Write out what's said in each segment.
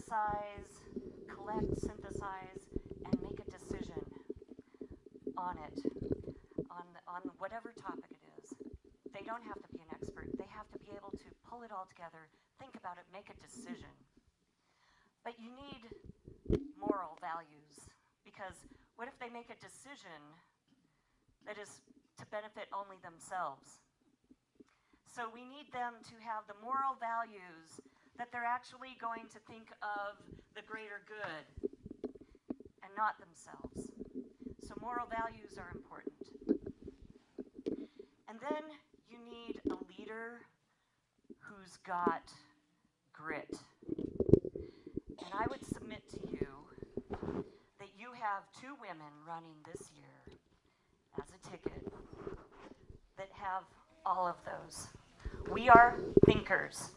synthesize, synthesize, and make a decision on it, on whatever topic it is. They don't have to be an expert. They have to be able to pull it all together, think about it, make a decision. But you need moral values, because what if they make a decision that is to benefit only themselves? So we need them to have the moral values that they're actually going to think of the greater good and not themselves. So moral values are important. And then you need a leader who's got grit. And I would submit to you that you have two women running this year as a ticket that have all of those. We are thinkers.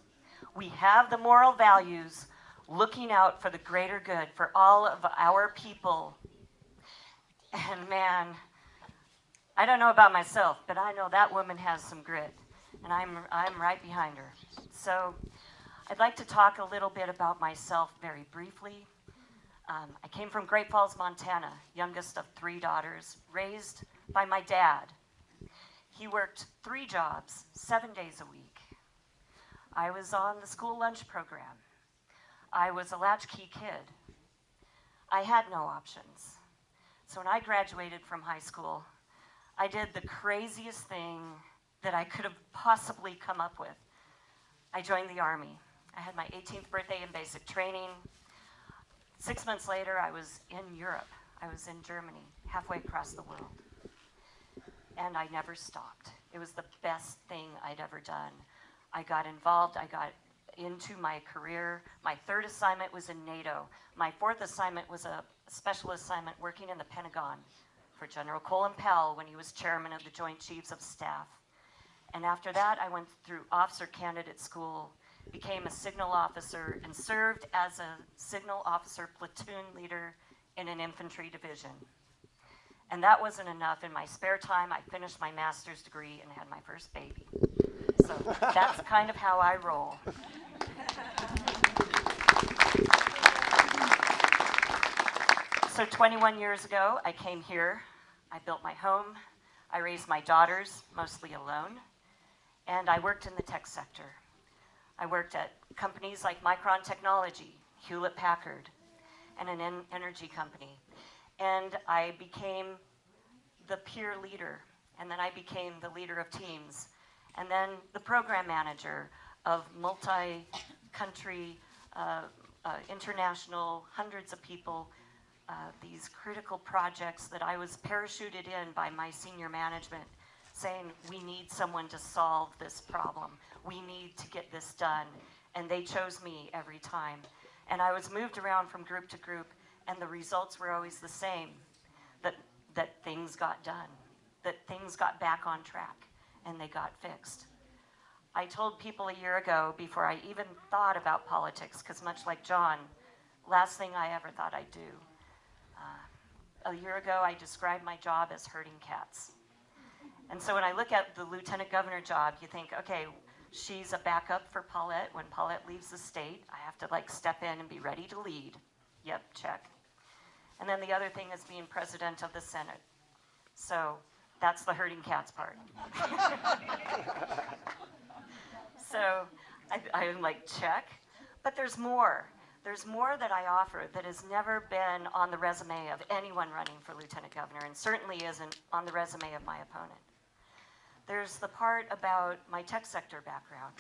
We have the moral values, looking out for the greater good for all of our people. And man, I don't know about myself, but I know that woman has some grit, and I'm right behind her. So I'd like to talk a little bit about myself very briefly. I came from Great Falls, Montana, youngest of 3 daughters, raised by my dad. He worked 3 jobs, 7 days a week. I was on the school lunch program. I was a latchkey kid. I had no options. So when I graduated from high school, I did the craziest thing that I could have possibly come up with. I joined the Army. I had my 18th birthday in basic training. 6 months later, I was in Europe. I was in Germany, halfway across the world. And I never stopped. It was the best thing I'd ever done. I got involved. I got into my career. My 3rd assignment was in NATO. My 4th assignment was a special assignment working in the Pentagon for General Colin Powell when he was chairman of the Joint Chiefs of Staff. And after that, I went through officer candidate school, became a signal officer, and served as a signal officer platoon leader in an infantry division. And that wasn't enough. In my spare time, I finished my master's degree and had my first baby. So that's kind of how I roll. So 21 years ago, I came here. I built my home. I raised my daughters, mostly alone. And I worked in the tech sector. I worked at companies like Micron Technology, Hewlett Packard, and an energy company. And I became the peer leader, and then I became the leader of teams, and then the program manager of multi-country, international, hundreds of people, these critical projects that I was parachuted in by my senior management, saying, we need someone to solve this problem. We need to get this done. And they chose me every time. And I was moved around from group to group, and the results were always the same, that things got done, that things got back on track, and they got fixed. I told people a year ago, before I even thought about politics, because much like John, last thing I ever thought I'd do. A year ago, I described my job as herding cats. And so when I look at the lieutenant governor job, you think, okay, she's a backup for Paulette. When Paulette leaves the state, I have to step in and be ready to lead. Yep, check. And then the other thing is being president of the Senate. So that's the herding cats part. So I'm like, check. But there's more. There's more that I offer that has never been on the resume of anyone running for lieutenant governor, and certainly isn't on the resume of my opponent. There's the part about my tech sector background.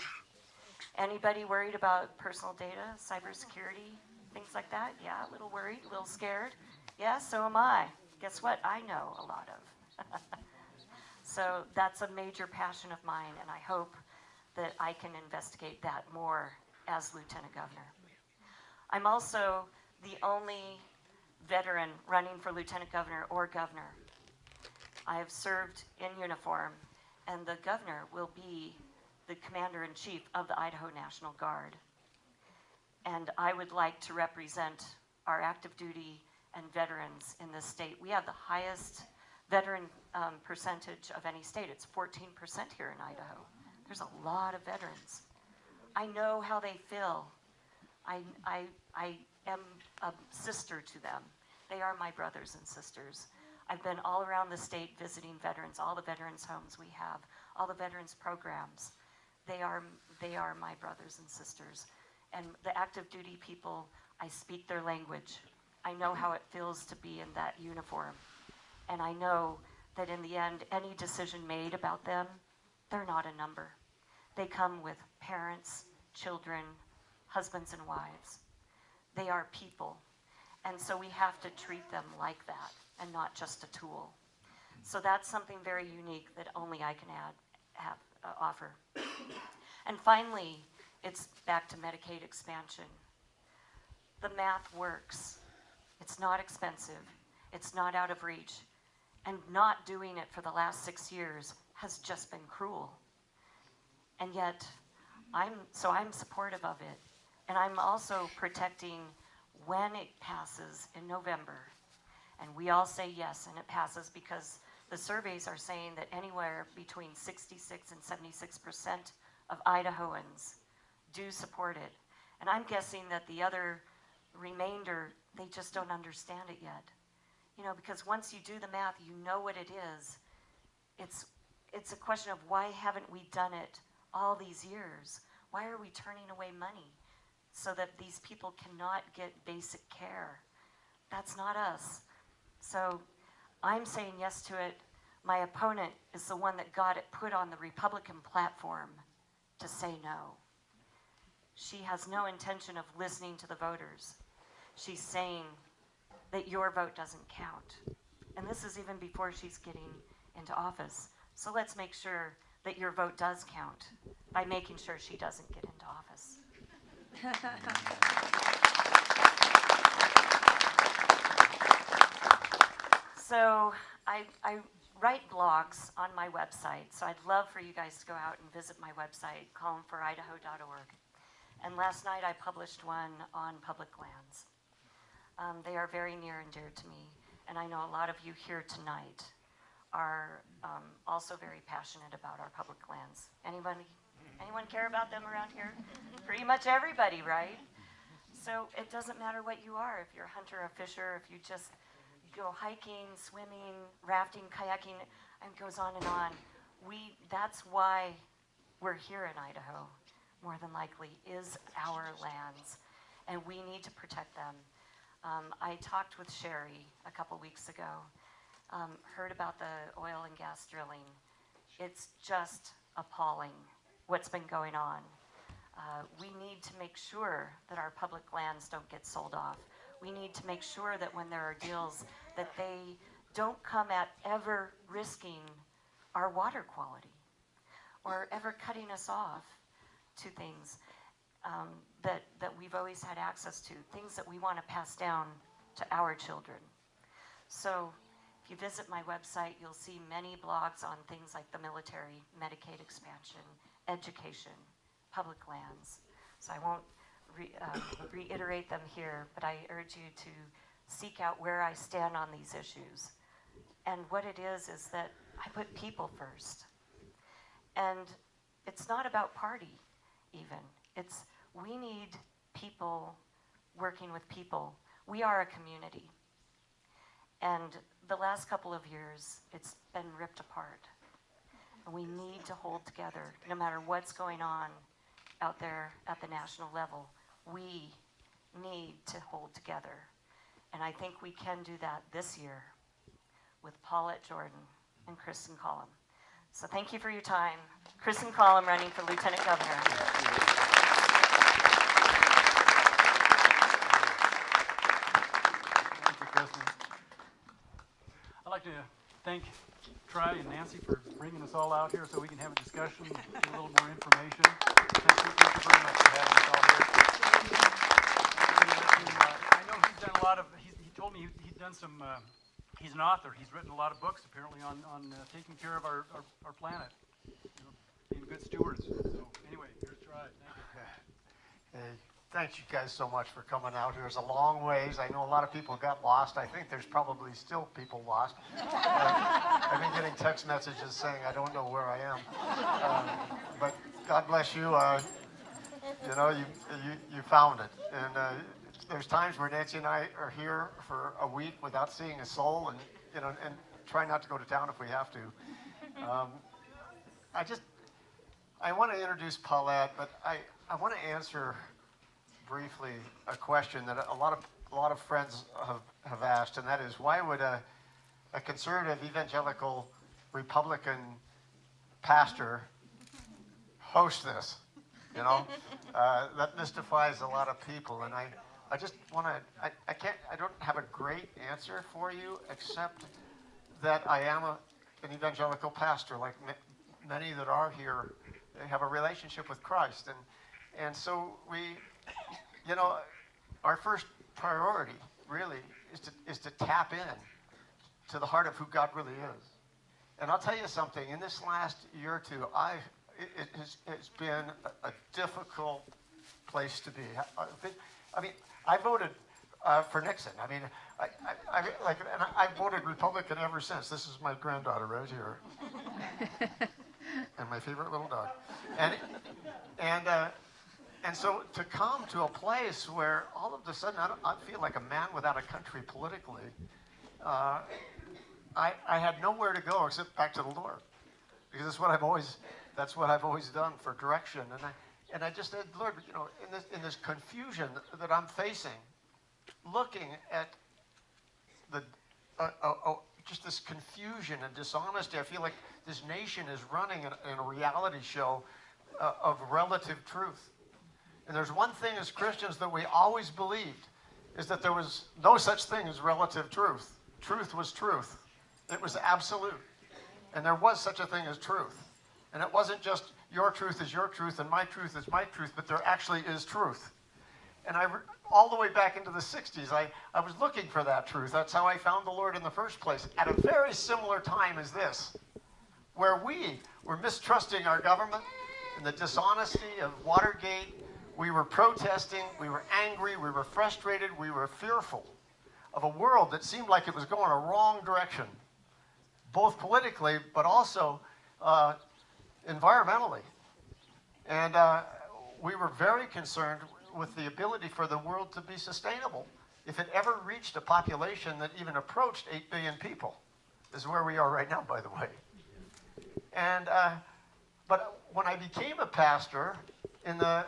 Anybody worried about personal data, cybersecurity, things like that? Yeah, a little worried, a little scared. Yeah, so am I. Guess what? I know a lot of. So that's a major passion of mine, and I hope that I can investigate that more as lieutenant governor. I'm also the only veteran running for lieutenant governor or governor. I have served in uniform, and the governor will be the commander-in-chief of the Idaho National Guard. And I would like to represent our active duty and veterans in this state. We have the highest veteran percentage of any state. It's 14% here in Idaho. There's a lot of veterans. I know how they feel. I I am a sister to them. They are my brothers and sisters. I've been all around the state visiting veterans, all the veterans homes we have, all the veterans programs. They are my brothers and sisters. And the active duty people, I speak their language. I know how it feels to be in that uniform. And I know that in the end, any decision made about them, they're not a number. They come with parents, children, husbands and wives. They are people. And so we have to treat them like that and not just a tool. So that's something very unique that only I can offer. And finally, it's back to Medicaid expansion. The math works. It's not expensive. It's not out of reach. And not doing it for the last 6 years has just been cruel. And yet, I'm supportive of it. And I'm also protecting when it passes in November. And we all say yes, and it passes because the surveys are saying that anywhere between 66 and 76% of Idahoans do support it. And I'm guessing that the other remainder, they just don't understand it yet. You know, because once you do the math, you know what it is. It's a question of why haven't we done it all these years? Why are we turning away money so that these people cannot get basic care? That's not us. So I'm saying yes to it. My opponent is the one that got it put on the Republican platform to say no. She has no intention of listening to the voters. She's saying that your vote doesn't count. And this is even before she's getting into office. So let's make sure that your vote does count by making sure she doesn't get into office. So I write blogs on my website, so I'd love for you guys to go out and visit my website, calmforidaho.org. And last night I published one on public lands. They are very near and dear to me, and I know a lot of you here tonight are also very passionate about our public lands. Anyone care about them around here? Pretty much everybody, right? So it doesn't matter what you are, if you're a hunter, a fisher, if you just go hiking, swimming, rafting, kayaking, and it goes on and on. That's why we're here in Idaho, more than likely, is our lands, and we need to protect them. I talked with Sherry a couple weeks ago, heard about the oil and gas drilling. It's just appalling what's been going on. We need to make sure that our public lands don't get sold off. We need to make sure that when there are deals, that they don't come at ever risking our water quality or ever cutting us off to things that we've always had access to, things that we want to pass down to our children. So if you visit my website, you'll see many blogs on things like the military, Medicaid expansion, education, public lands. So I won't reiterate them here, but I urge you to seek out where I stand on these issues. And what it is that I put people first. And it's not about party, even. We need people working with people. We are a community. And the last couple of years, it's been ripped apart. And we need to hold together, no matter what's going on out there at the national level. We need to hold together. And I think we can do that this year with Paulette Jordan and Kristen Collum. So thank you for your time. Kristen Collum running for Lieutenant Governor. Thank you, Kristen. I'd like to thank Tri and Nancy for bringing us all out here so we can have a discussion, get a little more information. Thank you very much for having us all here. I know he's done a lot of, he told me he'd done some, he's an author. He's written a lot of books apparently on taking care of our planet, being good stewards. So anyway, here's Tri. Hey, thanks you guys so much for coming out here. It's a long ways. I know a lot of people got lost. I think there's probably still people lost. I've been getting text messages saying I don't know where I am. But God bless you. You found it. And there's times where Nancy and I are here for a week without seeing a soul, and and try not to go to town if we have to. I want to introduce Paulette, but I want to answer briefly a question that a lot of friends have asked, and that is, why would a conservative evangelical Republican pastor host this? That mystifies a lot of people, and I just want to, I don't have a great answer for you, except that I am an evangelical pastor, like many that are here. They have a relationship with Christ, and so we, our first priority really is to tap in to the heart of who God really is. And I'll tell you something, in this last year or two, it's been a difficult place to be. I mean, I voted for Nixon. I mean, I voted Republican ever since. This is my granddaughter right here, and my favorite little dog. And so to come to a place where all of a sudden I feel like a man without a country politically, I had nowhere to go except back to the Lord, because that's what I've always done for direction. And I just said, Lord, in this confusion that I'm facing, looking at just this confusion and dishonesty, I feel like this nation is running in a reality show of relative truth. And there's one thing as Christians that we always believed, is that there was no such thing as relative truth. Truth was truth. It was absolute. And there was such a thing as truth. And it wasn't just your truth is your truth and my truth is my truth, but there actually is truth. And all the way back into the 60s, I was looking for that truth. That's how I found the Lord in the first place, at a very similar time as this, where we were mistrusting our government and the dishonesty of Watergate. We were protesting, we were angry, we were frustrated, we were fearful of a world that seemed like it was going a wrong direction, both politically, but also environmentally. And we were very concerned with the ability for the world to be sustainable. If it ever reached a population that even approached 8 billion people, is where we are right now, by the way. And but when I became a pastor in the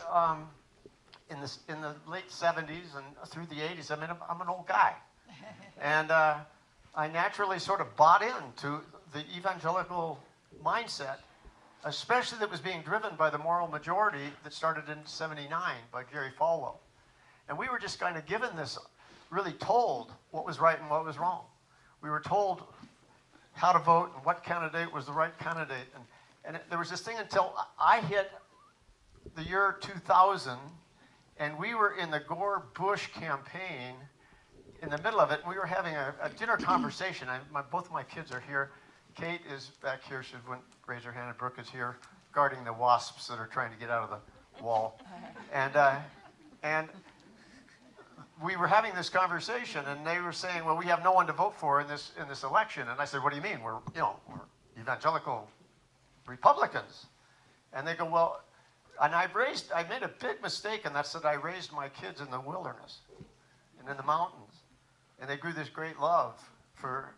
late 70s and through the 80s, I mean, I'm an old guy, and I naturally sort of bought into the evangelical mindset, especially that was being driven by the moral majority that started in '79 by Jerry Falwell. And we were just kind of given this, really told what was right and what was wrong. We were told how to vote and what candidate was the right candidate. And there was this thing until I hit the year 2000, and we were in the Gore-Bush campaign in the middle of it. We were having a dinner conversation. Both of my kids are here. Kate is back here. She wouldn't raise her hand. And Brooke is here, guarding the wasps that are trying to get out of the wall. And we were having this conversation, and they were saying, "Well, we have no one to vote for in this election." And I said, "What do you mean? We're evangelical Republicans." And they go, "Well," and I made a big mistake, and that's that I raised my kids in the wilderness and in the mountains, and they grew this great love for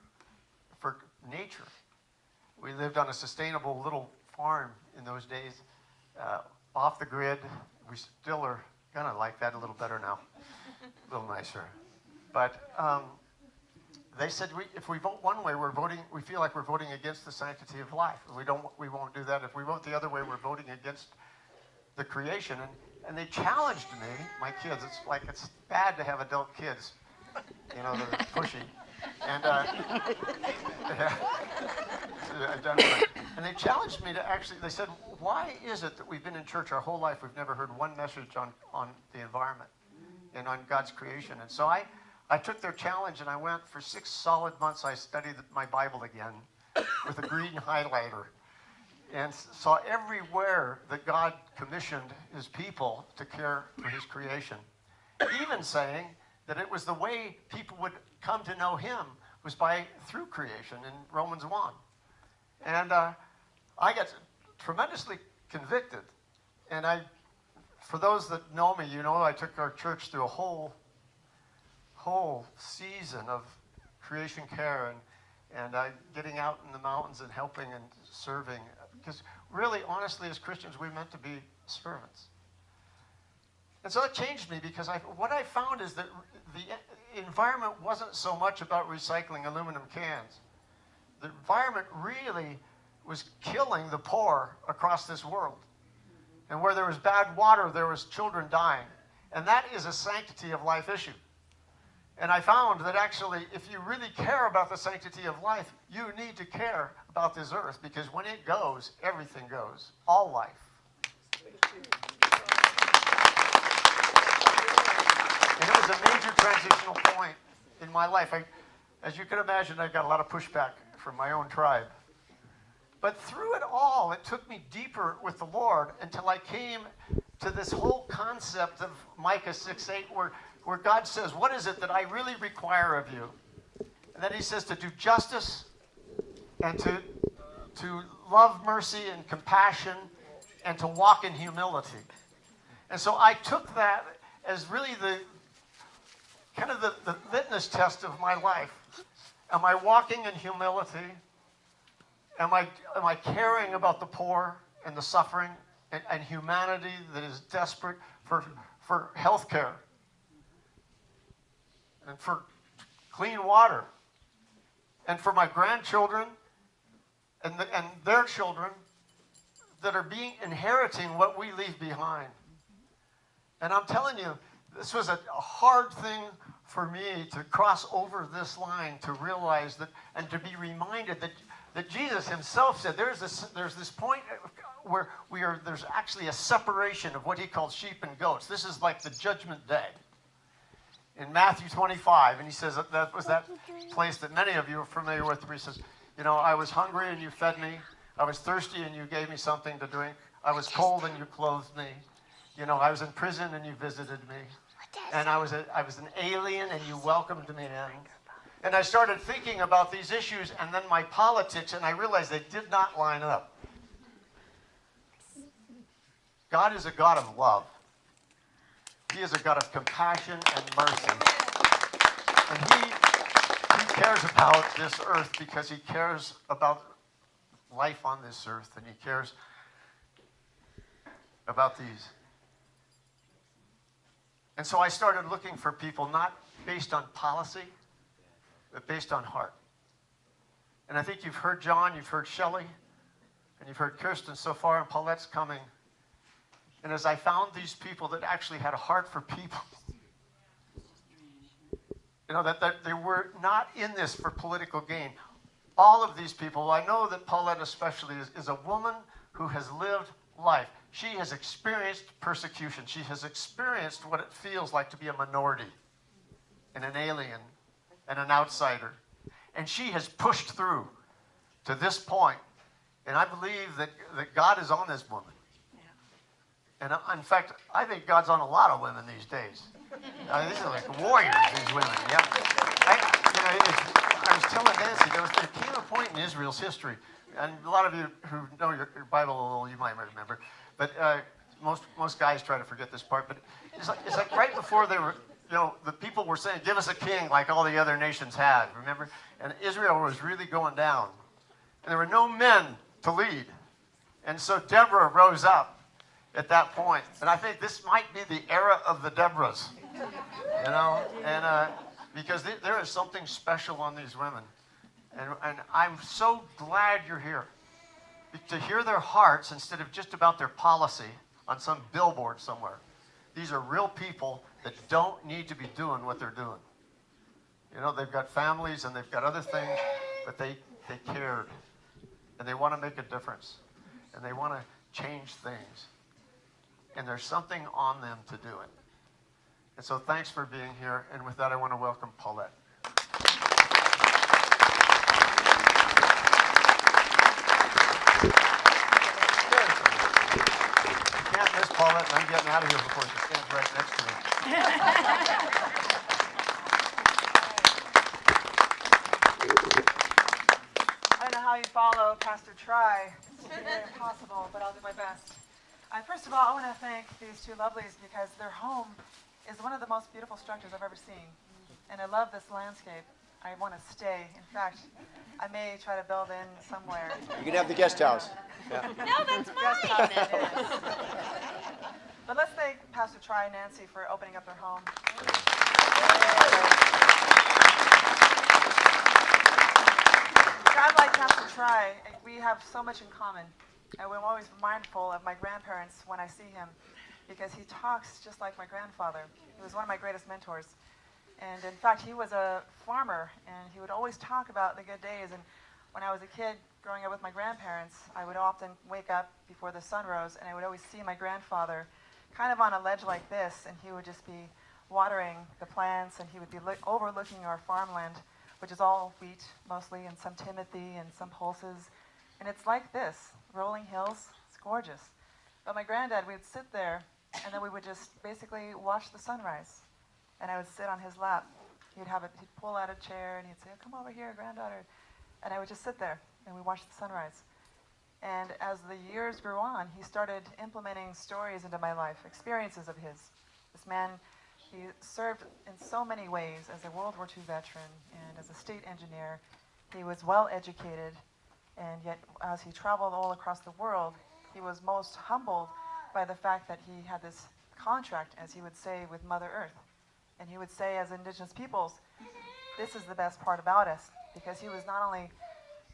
nature. We lived on a sustainable little farm in those days, off the grid. We still are kind of like that, a little better now, a little nicer. But they said, if we vote one way, we feel like we're voting against the sanctity of life. We won't do that. If we vote the other way, we're voting against the creation. And they challenged me, my kids. It's bad to have adult kids, they're pushy. And and they challenged me to actually, they said, "Why is it that we've been in church our whole life, we've never heard one message on the environment and on God's creation?" And so I took their challenge, and I went for 6 solid months. I studied my Bible again with a green highlighter, and saw everywhere that God commissioned his people to care for his creation, even saying that it was the way people would come to know him was through creation in Romans 1. And I got tremendously convicted. And for those that know me, I took our church through a whole whole season of creation care and getting out in the mountains and helping and serving. Because really, honestly, as Christians, we're meant to be servants. And so it changed me because what I found is that the environment wasn't so much about recycling aluminum cans. The environment really was killing the poor across this world. And where there was bad water, there was children dying. And that is a sanctity of life issue. And I found that actually, if you really care about the sanctity of life, you need to care about this earth, because when it goes, everything goes. All life. And it was a major transitional point in my life. As you can imagine, I got a lot of pushback from my own tribe. But through it all, it took me deeper with the Lord until I came to this whole concept of Micah 6:8, where God says, what is it that I really require of you? And then he says to do justice and to love mercy and compassion and to walk in humility. And so I took that as really the kind of the litmus test of my life. Am I walking in humility? Am I caring about the poor and the suffering and humanity that is desperate for health care and for clean water and for my grandchildren and their children that are inheriting what we leave behind? And I'm telling you, this was a hard thing for me to cross over this line, to realize that, and to be reminded that Jesus himself said there's this point where there's actually a separation of what he called sheep and goats. This is like the judgment day in Matthew 25, and he says that was that place that many of you are familiar with, where he says, I was hungry and you fed me, I was thirsty and you gave me something to drink, I was cold and you clothed me, I was in prison and you visited me, and I was an alien and you welcomed me in. And I started thinking about these issues and then my politics, and I realized they did not line up. God is a God of love. He is a God of compassion and mercy. And he cares about this earth because he cares about life on this earth, and he cares about these. And so I started looking for people not based on policy, but based on heart. And I think you've heard John, you've heard Shelley, and you've heard Kirsten so far, and Paulette's coming. And as I found these people that actually had a heart for people, that they were not in this for political gain. All of these people, I know that Paulette especially is a woman who has lived life. She has experienced persecution. She has experienced what it feels like to be a minority and an alien and an outsider. And she has pushed through to this point. And I believe that God is on this woman. And in fact, I think God's on a lot of women these days. These are like warriors, these women. Yeah. I was telling Nancy, there came a point in Israel's history, and a lot of you who know your Bible, you might remember, but most guys try to forget this part. But it's like right before they were, the people were saying, "Give us a king," like all the other nations had. Remember? And Israel was really going down, and there were no men to lead, and so Deborah rose up at that point. And I think this might be the era of the Deborahs, and because there is something special on these women. And I'm so glad you're here to hear their hearts instead of just about their policy on some billboard somewhere. These are real people that don't need to be doing what they're doing. They've got families and they've got other things, but they cared. And they want to make a difference. And they want to change things. And there's something on them to do it. And so thanks for being here. And with that, I want to welcome Paulette. You can't miss Paulette, and I'm getting out of here before she stands right next to me. I don't know how you follow Pastor Try. It's very impossible, but I'll do my best. First of all, I want to thank these two lovelies because their home is one of the most beautiful structures I've ever seen. and I love this landscape. I want to stay. In fact, I may try to build in somewhere. You can have the guest house. Yeah. No, that's Guest mine. house it is. But let's thank Pastor Tri and Nancy for opening up their home. I'm like Pastor Tri. We have so much in common. And I'm always mindful of my grandparents when I see him because he talks just like my grandfather. He was one of my greatest mentors. And in fact, he was a farmer, and he would always talk about the good days. And when I was a kid growing up with my grandparents, I would often wake up before the sun rose, and I would always see my grandfather kind of on a ledge like this, and he would just be watering the plants, and he would be overlooking our farmland, which is all wheat mostly, and some timothy and some pulses. And it's like this, rolling hills. It's gorgeous. But my granddad, we'd sit there, and then we would just basically watch the sunrise. And I would sit on his lap. He'd pull out a chair, and he'd say, "Oh, come over here, granddaughter." And I would just sit there, and we watched the sunrise. And as the years grew on, he started implementing stories into my life, experiences of his. This man, he served in so many ways as a World War II veteran and as a state engineer. He was well educated, and yet as he traveled all across the world, he was most humbled by the fact that he had this contract, as he would say, with Mother Earth. And he would say, as Indigenous peoples, this is the best part about us, because he was not only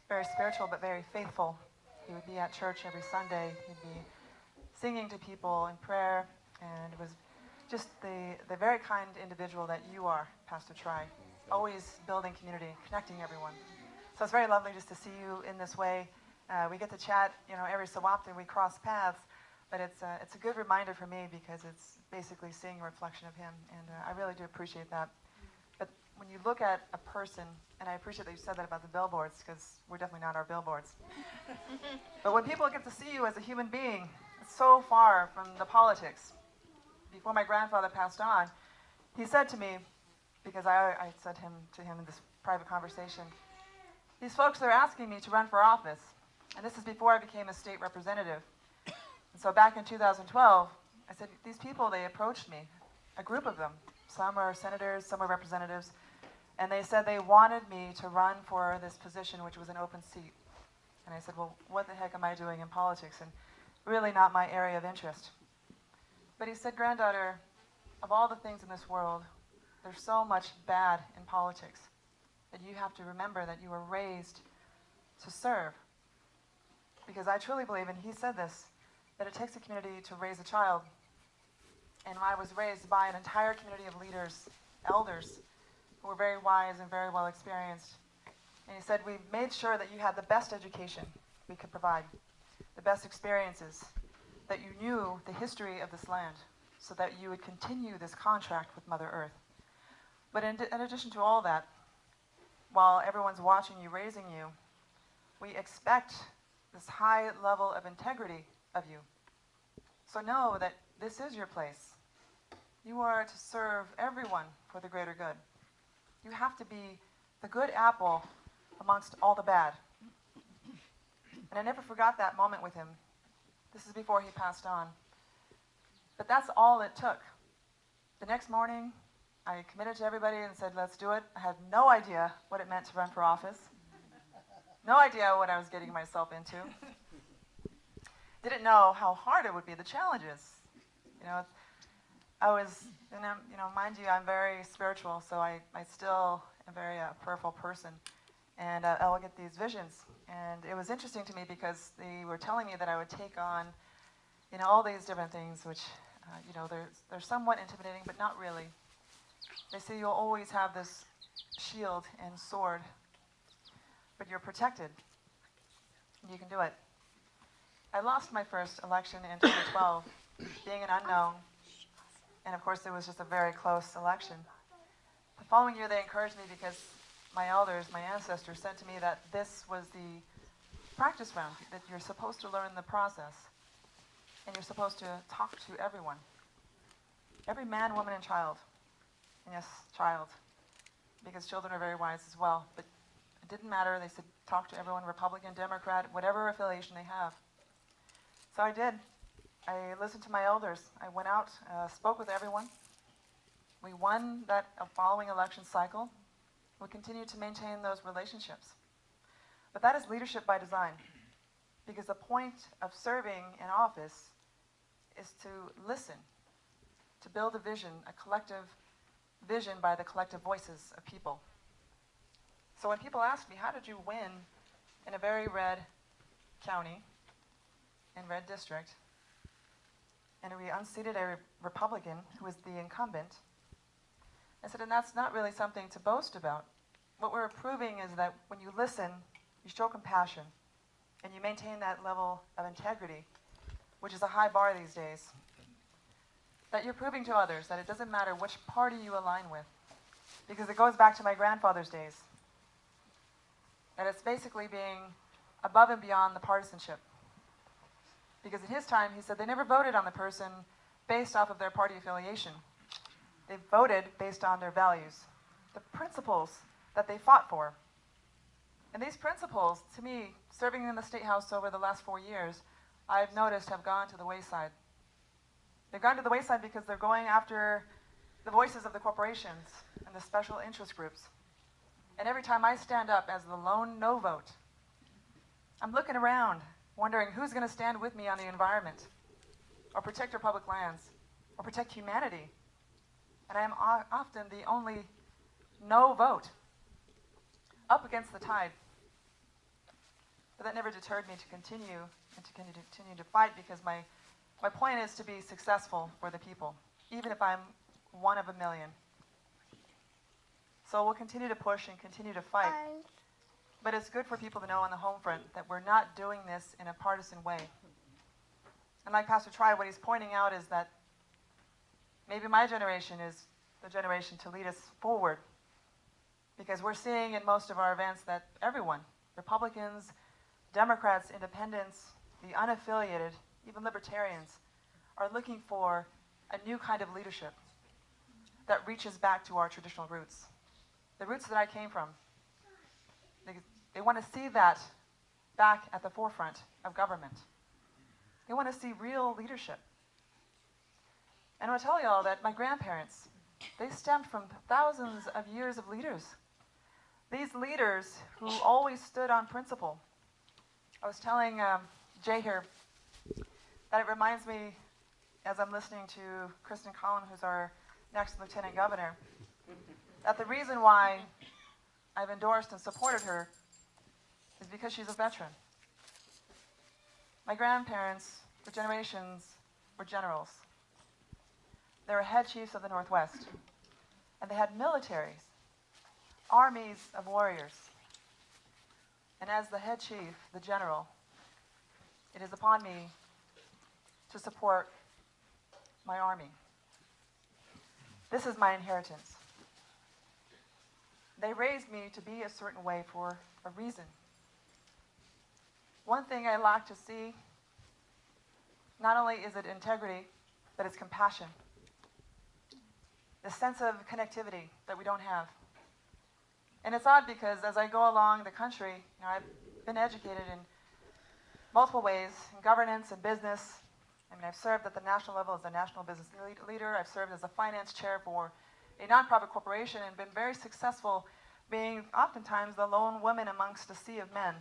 very spiritual, but very faithful. He would be at church every Sunday. He'd be singing to people in prayer, and it was just the very kind individual that you are, Pastor Tri, always building community, connecting everyone. So it's very lovely just to see you in this way. We get to chat, every so often we cross paths, but it's a good reminder for me because it's basically seeing a reflection of him, and I really do appreciate that. But when you look at a person, and I appreciate that you said that about the billboards, because we're definitely not our billboards. But when people get to see you as a human being, it's so far from the politics. Before my grandfather passed on, he said to me, because I said to him in this private conversation, these folks are asking me to run for office, and this is before I became a state representative. And so back in 2012, I said, these people, they approached me, a group of them. Some are senators, some are representatives, and they said they wanted me to run for this position, which was an open seat. And I said, well, what the heck am I doing in politics? And really not my area of interest. But he said, granddaughter, of all the things in this world, there's so much bad in politics that you have to remember that you were raised to serve. Because I truly believe, and he said this, that it takes a community to raise a child. And I was raised by an entire community of leaders, elders, who were very wise and very well experienced. And he said, we made sure that you had the best education we could provide, the best experiences, that you knew the history of this land, so that you would continue this contract with Mother Earth. But in addition to all that, while everyone's watching you, raising you, we expect this high level of integrity of you. So know that this is your place. You are to serve everyone for the greater good. You have to be the good apple amongst all the bad. And I never forgot that moment with him. This is before he passed on. But that's all it took. The next morning, I committed to everybody and said, let's do it. I had no idea what it meant to run for office. No idea what I was getting myself into. Didn't know how hard it would be, the challenges. I was, mind you, I'm very spiritual, so I still am very prayerful person. And I will get these visions. And it was interesting to me because they were telling me that I would take on, all these different things, which, they're somewhat intimidating, but not really. They say you'll always have this shield and sword, but you're protected. You can do it. I lost my first election in 2012, being an unknown, and of course it was just a very close election. The following year they encouraged me because my elders, my ancestors, said to me that this was the practice round, that you're supposed to learn the process, and you're supposed to talk to everyone. Every man, woman, and child. And yes, child, because children are very wise as well. But it didn't matter. They said talk to everyone, Republican, Democrat, whatever affiliation they have. So I did. I listened to my elders. I went out, spoke with everyone, We won that following election cycle. We continue to maintain those relationships. But that is leadership by design, because the point of serving in office is to listen, to build a vision, a collective vision by the collective voices of people. So when people ask me, how did you win in a very red county, in red district, and we unseated a Republican who was the incumbent, I said, and that's not really something to boast about. What we're proving is that when you listen, you show compassion, and you maintain that level of integrity, which is a high bar these days, that you're proving to others that it doesn't matter which party you align with, because it goes back to my grandfather's days, that it's basically being above and beyond the partisanship. Because in his time, he said they never voted on the person based off of their party affiliation. They voted based on their values, the principles that they fought for. And these principles, to me, serving in the State House over the last 4 years, I've noticed have gone to the wayside. They've gone to the wayside because they're going after the voices of the corporations and the special interest groups. And every time I stand up as the lone no vote, I'm looking around, wondering who's going to stand with me on the environment, or protect our public lands, or protect humanity. And I am often the only no vote, up against the tide. But that never deterred me to continue and to continue to fight, because my point is to be successful for the people, even if I'm one of a million. So we'll continue to push and continue to fight. But it's good for people to know on the home front that we're not doing this in a partisan way. And like Pastor Tri, what he's pointing out is that maybe my generation is the generation to lead us forward. Because we're seeing in most of our events that everyone, Republicans, Democrats, independents, the unaffiliated, even libertarians, are looking for a new kind of leadership that reaches back to our traditional roots. The roots that I came from. They want to see that back at the forefront of government. They want to see real leadership. And I'll tell you all that my grandparents, they stemmed from thousands of years of leaders. These leaders who always stood on principle. I was telling Jay here that it reminds me, as I'm listening to Kristen Collin, who's our next Lieutenant Governor, that the reason why I've endorsed and supported her is because she's a veteran. My grandparents, for generations, were generals. They were head chiefs of the Northwest, and they had militaries, armies of warriors. And as the head chief, the general, it is upon me to support my army. This is my inheritance. They raised me to be a certain way for a reason. One thing I like to see, not only is it integrity, but it's compassion. The sense of connectivity that we don't have. And it's odd because as I go along the country, I've been educated in multiple ways, in governance and business. I mean, I've served at the national level as a national business leader. I've served as a finance chair for a nonprofit corporation and been very successful, being oftentimes the lone woman amongst a sea of men.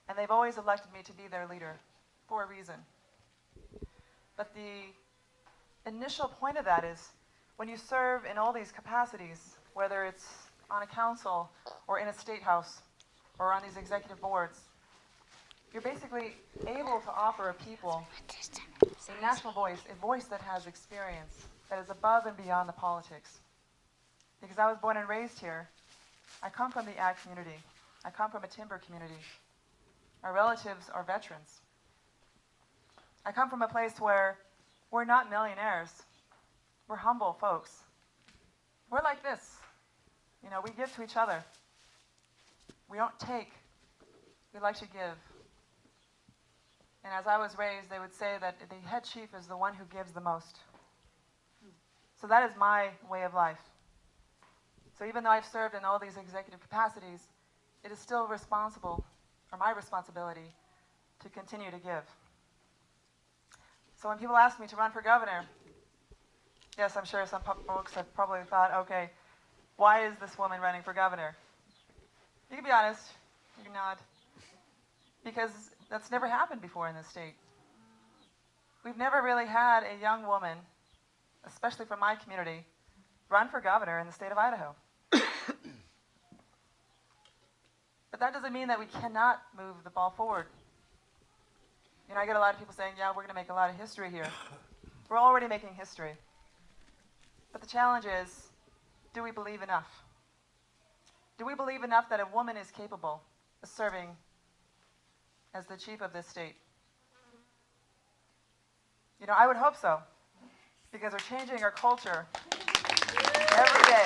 And they've always elected me to be their leader for a reason. But the initial point of that is when you serve in all these capacities, whether it's on a council or in a state house or on these executive boards, you're basically able to offer a people a national voice, a voice that has experience, that is above and beyond the politics. Because I was born and raised here. I come from the ag community. I come from a timber community. My relatives are veterans. I come from a place where we're not millionaires. We're humble folks. We're like this. We give to each other. We don't take. We like to give. And as I was raised, they would say that the head chief is the one who gives the most. So that is my way of life. So even though I've served in all these executive capacities, it is still responsible, or my responsibility, to continue to give. So when people ask me to run for governor, Yes, I'm sure some folks have probably thought, okay, why is this woman running for governor? You can be honest, you can nod. Because that's never happened before in this state. We've never really had a young woman, especially from my community, run for governor in the state of Idaho. But that doesn't mean that we cannot move the ball forward. You know, I get a lot of people saying, yeah, we're going to make a lot of history here. We're already making history. But the challenge is, do we believe enough? Do we believe enough that a woman is capable of serving as the chief of this state? You know, I would hope so, because we're changing our culture every day.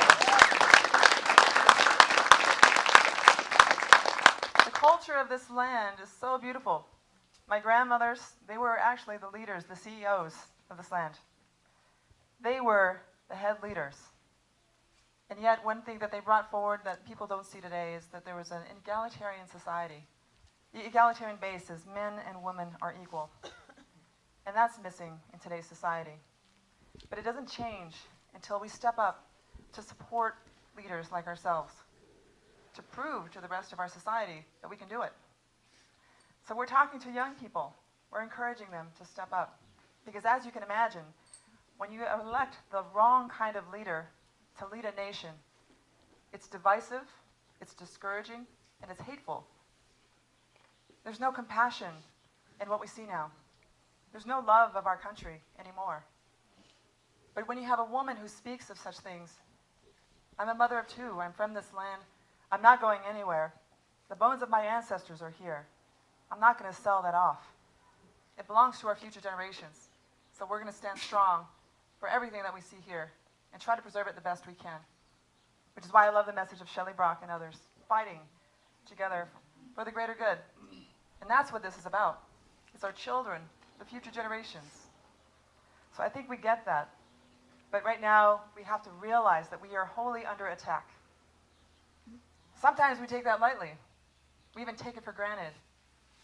The culture of this land is so beautiful. My grandmothers, they were actually the leaders, the CEOs of this land. They were the head leaders. And yet, one thing that they brought forward that people don't see today is that there was an egalitarian society. The egalitarian base is men and women are equal. And that's missing in today's society. But it doesn't change until we step up to support leaders like ourselves, to prove to the rest of our society that we can do it. So we're talking to young people. We're encouraging them to step up. Because as you can imagine, when you elect the wrong kind of leader to lead a nation, it's divisive, it's discouraging, and it's hateful. There's no compassion in what we see now. There's no love of our country anymore. But when you have a woman who speaks of such things, I'm a mother of two, I'm from this land, I'm not going anywhere. The bones of my ancestors are here. I'm not going to sell that off. It belongs to our future generations. So we're going to stand strong for everything that we see here and try to preserve it the best we can. Which is why I love the message of Shelley Brock and others, fighting together for the greater good. And that's what this is about. It's our children, the future generations. So I think we get that. But right now, we have to realize that we are wholly under attack. Sometimes we take that lightly. We even take it for granted.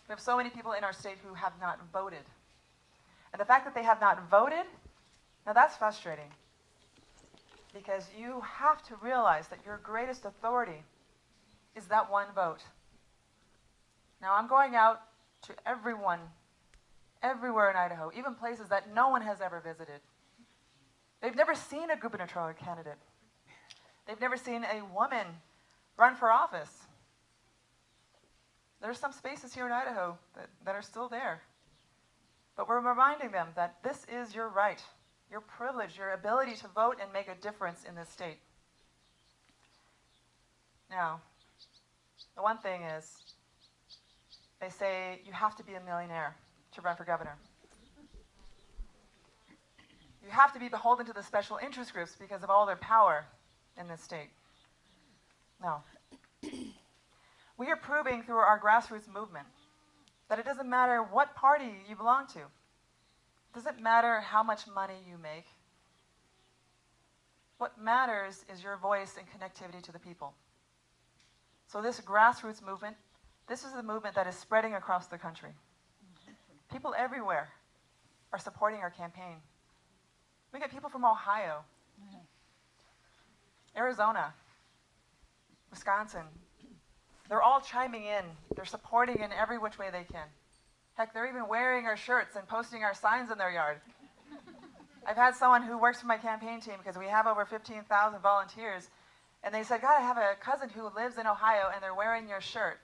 We have so many people in our state who have not voted. And the fact that they have not voted, now that's frustrating. Because you have to realize that your greatest authority is that one vote. Now I'm going out to everyone, everywhere in Idaho, even places that no one has ever visited. They've never seen a gubernatorial candidate. They've never seen a woman run for office. There's some spaces here in Idaho that are still there. But we're reminding them that this is your right, your privilege, your ability to vote and make a difference in this state. Now, the one thing is, they say you have to be a millionaire to run for governor. You have to be beholden to the special interest groups because of all their power in this state. No. We are proving through our grassroots movement that it doesn't matter what party you belong to. It doesn't matter how much money you make. What matters is your voice and connectivity to the people. So this grassroots movement, this is a movement that is spreading across the country. People everywhere are supporting our campaign. We get people from Ohio, Arizona, Wisconsin. They're all chiming in. They're supporting in every which way they can. Heck, they're even wearing our shirts and posting our signs in their yard. I've had someone who works for my campaign team, because we have over 15,000 volunteers, and they said, God, I have a cousin who lives in Ohio, and they're wearing your shirt.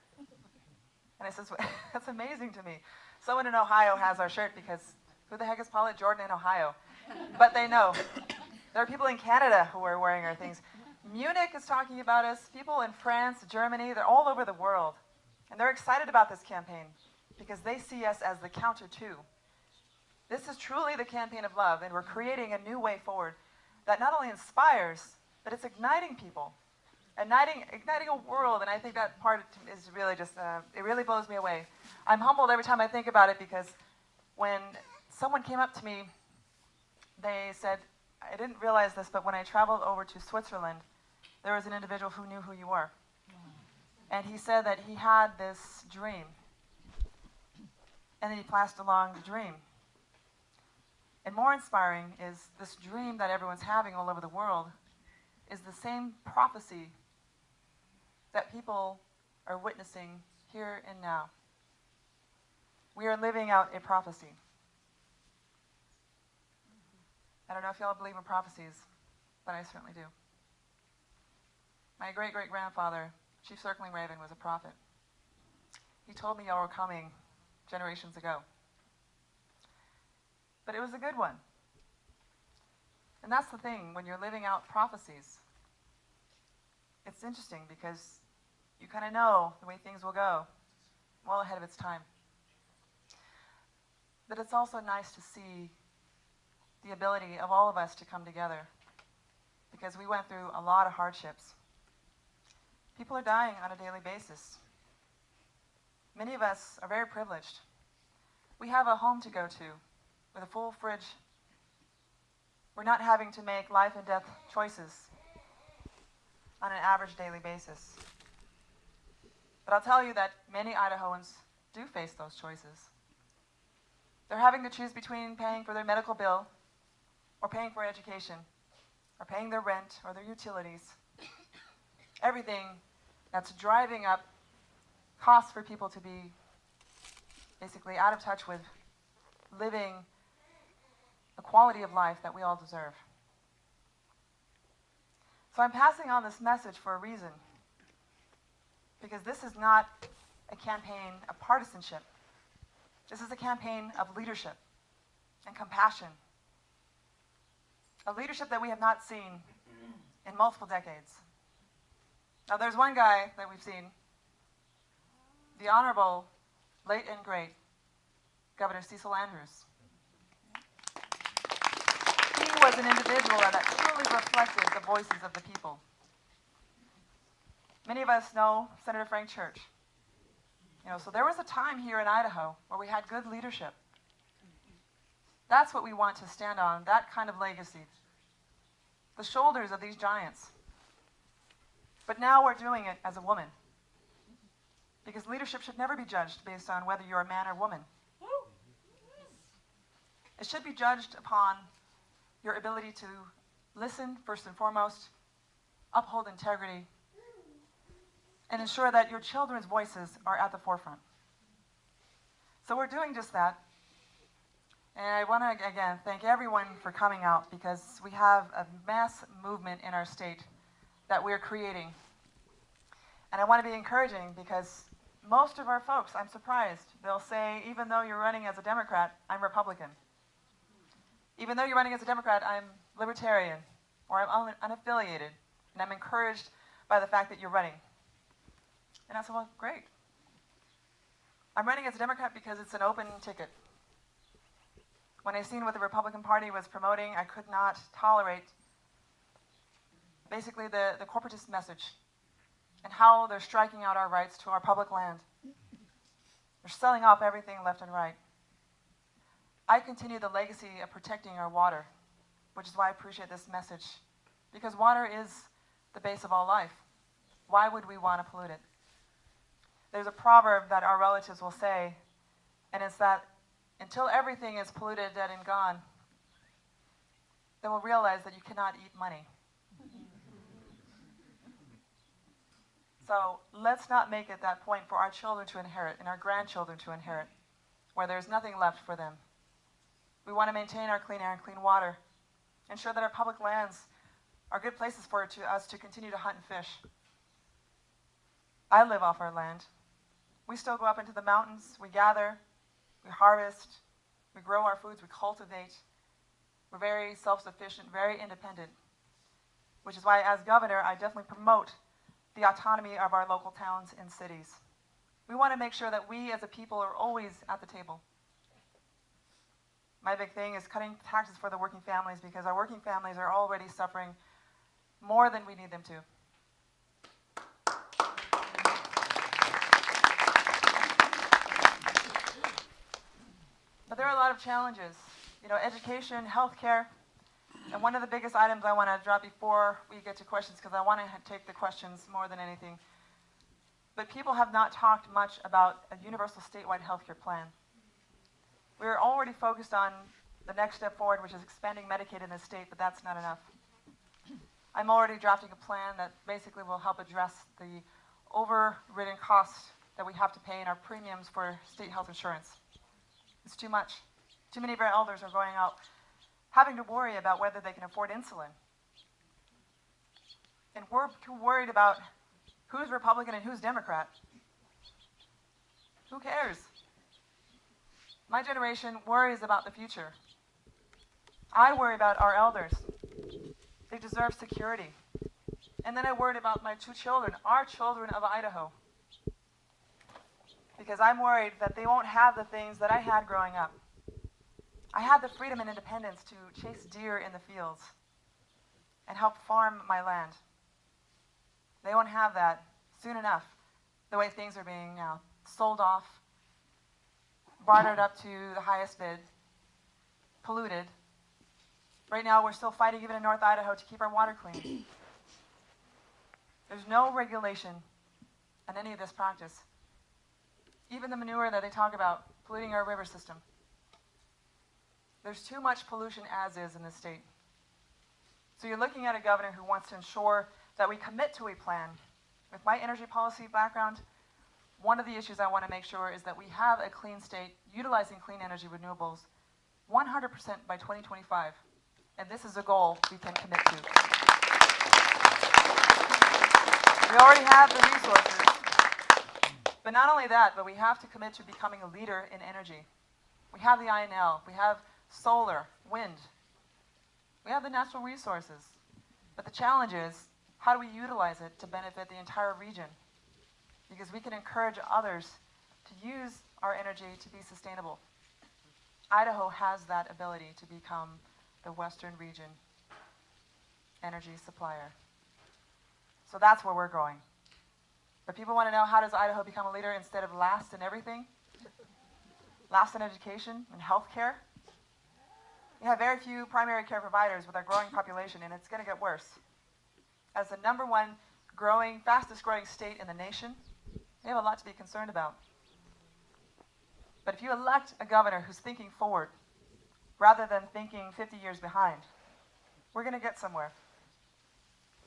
And I said, that's amazing to me. Someone in Ohio has our shirt, because who the heck is Paulette Jordan in Ohio? But they know. There are people in Canada who are wearing our things. Munich is talking about us. People in France, Germany, they're all over the world. And they're excited about this campaign because they see us as the counter to. This is truly the campaign of love, and we're creating a new way forward that not only inspires, but it's igniting people, igniting a world. And I think that part is really just, it really blows me away. I'm humbled every time I think about it, because when someone came up to me, they said, I didn't realize this, but when I traveled over to Switzerland, there was an individual who knew who you were. And he said that he had this dream. And then he passed along the dream. And more inspiring is this dream that everyone's having all over the world is the same prophecy that people are witnessing here and now. We are living out a prophecy. I don't know if y'all believe in prophecies, but I certainly do. My great-great-grandfather, Chief Circling Raven, was a prophet. He told me y'all were coming generations ago. But it was a good one. And that's the thing, when you're living out prophecies, it's interesting because you kind of know the way things will go well ahead of its time. But it's also nice to see the ability of all of us to come together because we went through a lot of hardships. People are dying on a daily basis. Many of us are very privileged. We have a home to go to with a full fridge. We're not having to make life and death choices on an average daily basis. But I'll tell you that many Idahoans do face those choices. They're having to choose between paying for their medical bill or paying for education or paying their rent or their utilities. Everything that's driving up costs for people to be basically out of touch with living the quality of life that we all deserve. So I'm passing on this message for a reason, because this is not a campaign of partisanship. This is a campaign of leadership and compassion, a leadership that we have not seen in multiple decades. Now there's one guy that we've seen, the Honorable, late and great, Governor Cecil Andrews. He was an individual that truly reflected the voices of the people. Many of us know Senator Frank Church. So there was a time here in Idaho where we had good leadership. That's what we want to stand on, that kind of legacy. The shoulders of these giants. But now we're doing it as a woman. Because leadership should never be judged based on whether you're a man or woman. It should be judged upon your ability to listen, first and foremost, uphold integrity, and ensure that your children's voices are at the forefront. So we're doing just that. And I want to, again, thank everyone for coming out, because we have a mass movement in our state that we're creating. And I want to be encouraging, because most of our folks, I'm surprised, they'll say, even though you're running as a Democrat, I'm Republican. Even though you're running as a Democrat, I'm Libertarian, or I'm unaffiliated, and I'm encouraged by the fact that you're running. And I said, well, great. I'm running as a Democrat because it's an open ticket. When I seen what the Republican Party was promoting, I could not tolerate basically the corporatist message and how they're striking out our rights to our public land. They're selling off everything left and right. I continue the legacy of protecting our water, which is why I appreciate this message, because water is the base of all life. Why would we want to pollute it? There's a proverb that our relatives will say, and it's that until everything is polluted, dead, and gone, then we'll realize that you cannot eat money. So let's not make it that point for our children to inherit and our grandchildren to inherit, where there's nothing left for them. We want to maintain our clean air and clean water, ensure that our public lands are good places for us to continue to hunt and fish. I live off our land. We still go up into the mountains, we gather, we harvest, we grow our foods, we cultivate. We're very self-sufficient, very independent, which is why as governor, I definitely promote the autonomy of our local towns and cities. We want to make sure that we as a people are always at the table. My big thing is cutting taxes for the working families, because our working families are already suffering more than we need them to. But there are a lot of challenges. Education, healthcare, and one of the biggest items I want to drop before we get to questions, because I want to take the questions more than anything. But people have not talked much about a universal statewide healthcare plan. We're already focused on the next step forward, which is expanding Medicaid in the state, but that's not enough. I'm already drafting a plan that basically will help address the overridden costs that we have to pay in our premiums for state health insurance. It's too much. Too many of our elders are going out having to worry about whether they can afford insulin. And we're too worried about who's Republican and who's Democrat. Who cares? My generation worries about the future. I worry about our elders. They deserve security. And then I worried about my two children, our children of Idaho. Because I'm worried that they won't have the things that I had growing up. I had the freedom and independence to chase deer in the fields and help farm my land. They won't have that soon enough, the way things are being now. Sold off, bartered up to the highest bid, polluted. Right now, we're still fighting even in North Idaho to keep our water clean. There's no regulation on any of this practice. Even the manure that they talk about, polluting our river system. There's too much pollution as is in this state. So you're looking at a governor who wants to ensure that we commit to a plan. With my energy policy background, one of the issues I want to make sure is that we have a clean state utilizing clean energy renewables 100% by 2025. And this is a goal we can commit to. We already have the resources. But not only that, but we have to commit to becoming a leader in energy. We have the INL, we have solar, wind. We have the natural resources. But the challenge is, how do we utilize it to benefit the entire region? Because we can encourage others to use our energy to be sustainable. Idaho has that ability to become the Western region energy supplier. So that's where we're going. But people want to know, how does Idaho become a leader instead of last in everything? Last in education and healthcare? We have very few primary care providers with our growing population, and it's going to get worse. As the number one growing, fastest growing state in the nation, we have a lot to be concerned about. But if you elect a governor who's thinking forward, rather than thinking 50 years behind, we're going to get somewhere.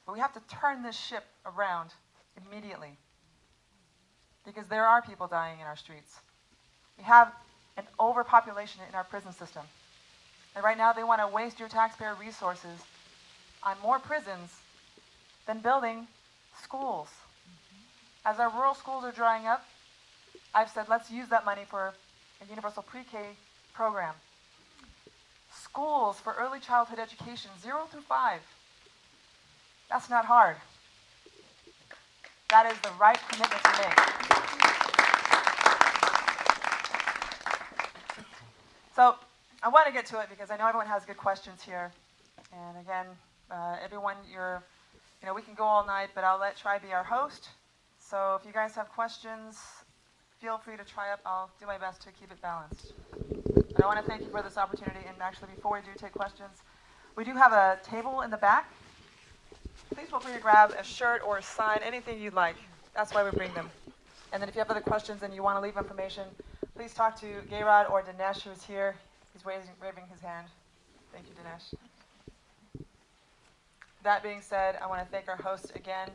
But we have to turn this ship around immediately, because there are people dying in our streets. We have an overpopulation in our prison system. And right now they want to waste your taxpayer resources on more prisons than building schools. As our rural schools are drying up, I've said let's use that money for a universal pre-K program. Schools for early childhood education, 0 through 5. That's not hard. That is the right commitment to make. So I want to get to it because I know everyone has good questions here. And again, everyone, we can go all night, but I'll let Tri be our host. So if you guys have questions, feel free to try up. I'll do my best to keep it balanced. But I want to thank you for this opportunity. And actually, before we do take questions, we do have a table in the back. Please feel free to grab a shirt or a sign, anything you'd like. That's why we bring them. And then if you have other questions and you want to leave information, please talk to Gayrod or Dinesh, who's here. He's waving his hand. Thank you, Dinesh. That being said, I want to thank our host again.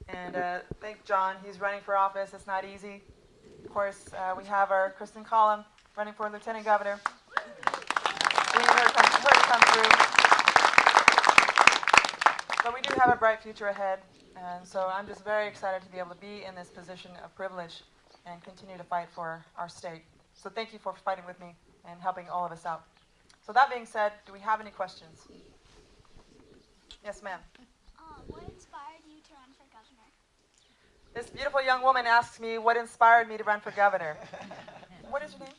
And thank John. He's running for office. It's not easy. Of course, we have our Kristen Collum running for Lieutenant Governor. We need her to come through. But we do have a bright future ahead. And so I'm just very excited to be able to be in this position of privilege and continue to fight for our state. So thank you for fighting with me and helping all of us out. So that being said, do we have any questions? Yes, ma'am. What inspired you to run for governor? This beautiful young woman asks me what inspired me to run for governor. What is your name?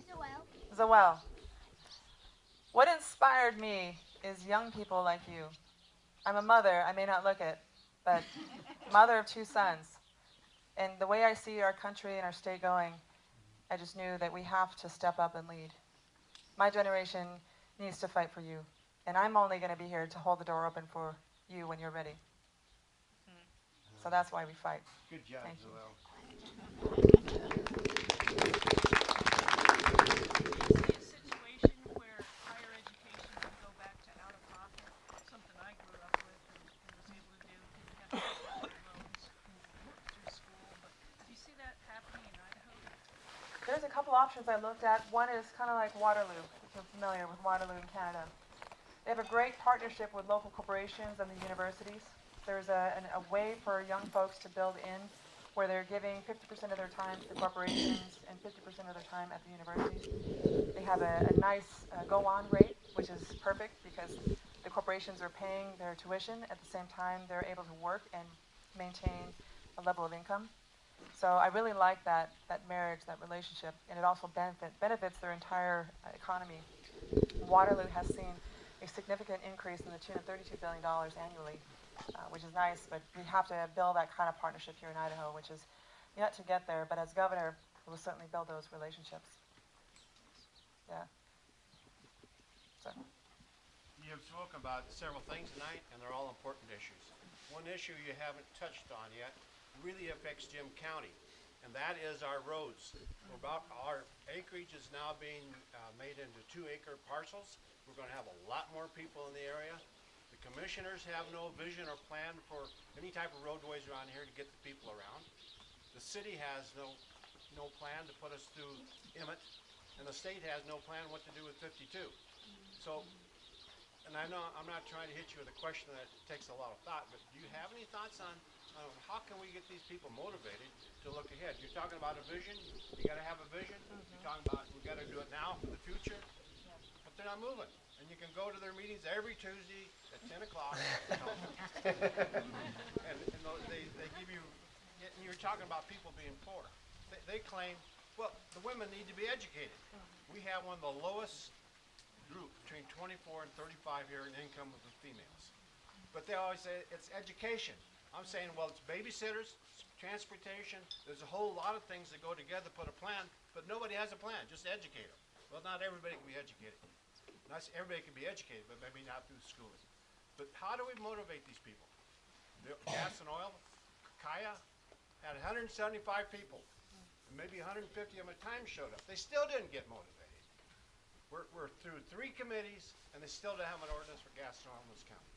Zoel. Zoel. What inspired me is young people like you. I'm a mother, I may not look it, but mother of 2 sons. And the way I see our country and our state going, I just knew that we have to step up and lead. My generation needs to fight for you. And I'm only going to be here to hold the door open for you when you're ready. So that's why we fight. Good job, Thank you. See a situation where There's a couple options I looked at. One is kind of like Waterloo, if you're familiar with Waterloo in Canada. They have a great partnership with local corporations and the universities. There's a way for young folks to build in where they're giving 50% of their time to the corporations and 50% of their time at the universities. They have a nice go-on rate, which is perfect because the corporations are paying their tuition. At the same time, they're able to work and maintain a level of income. So I really like that marriage, that relationship, and it also benefits their entire economy. Waterloo has seen a significant increase in the tune of $32 billion annually, which is nice, but we have to build that kind of partnership here in Idaho, which is yet to get there, but as governor, we will certainly build those relationships. Yeah. So. You have spoken about several things tonight, and they're all important issues. One issue you haven't touched on yet really affects Jim County, and that is our roads. Our acreage is now being made into 2-acre parcels. We're going to have a lot more people in the area. The commissioners have no vision or plan for any type of roadways around here to get the people around. The city has no plan to put us through Emmett, and the state has no plan what to do with 52. So, and I know I'm not trying to hit you with a question that takes a lot of thought, but do you have any thoughts on how can we get these people motivated to look ahead? You're talking about a vision. You got to have a vision. You're talking about we got to do it now for the future, but they're not moving. And you can go to their meetings every Tuesday at 10 o'clock. and they give you, and you're talking about people being poor. They claim, well, the women need to be educated. We have one of the lowest group between 24 and 35 here in income of the females. But they always say it's education. I'm saying, well, it's babysitters, it's transportation, there's a whole lot of things that go together to put a plan, but nobody has a plan, just educate them. Well, not everybody can be educated. Everybody can be educated, but maybe not through schooling. But how do we motivate these people? Gas and Oil, Kaya, had 175 people, and maybe 150 of them at times showed up. They still didn't get motivated. We're through 3 committees, and they still don't have an ordinance for gas and oil in this county.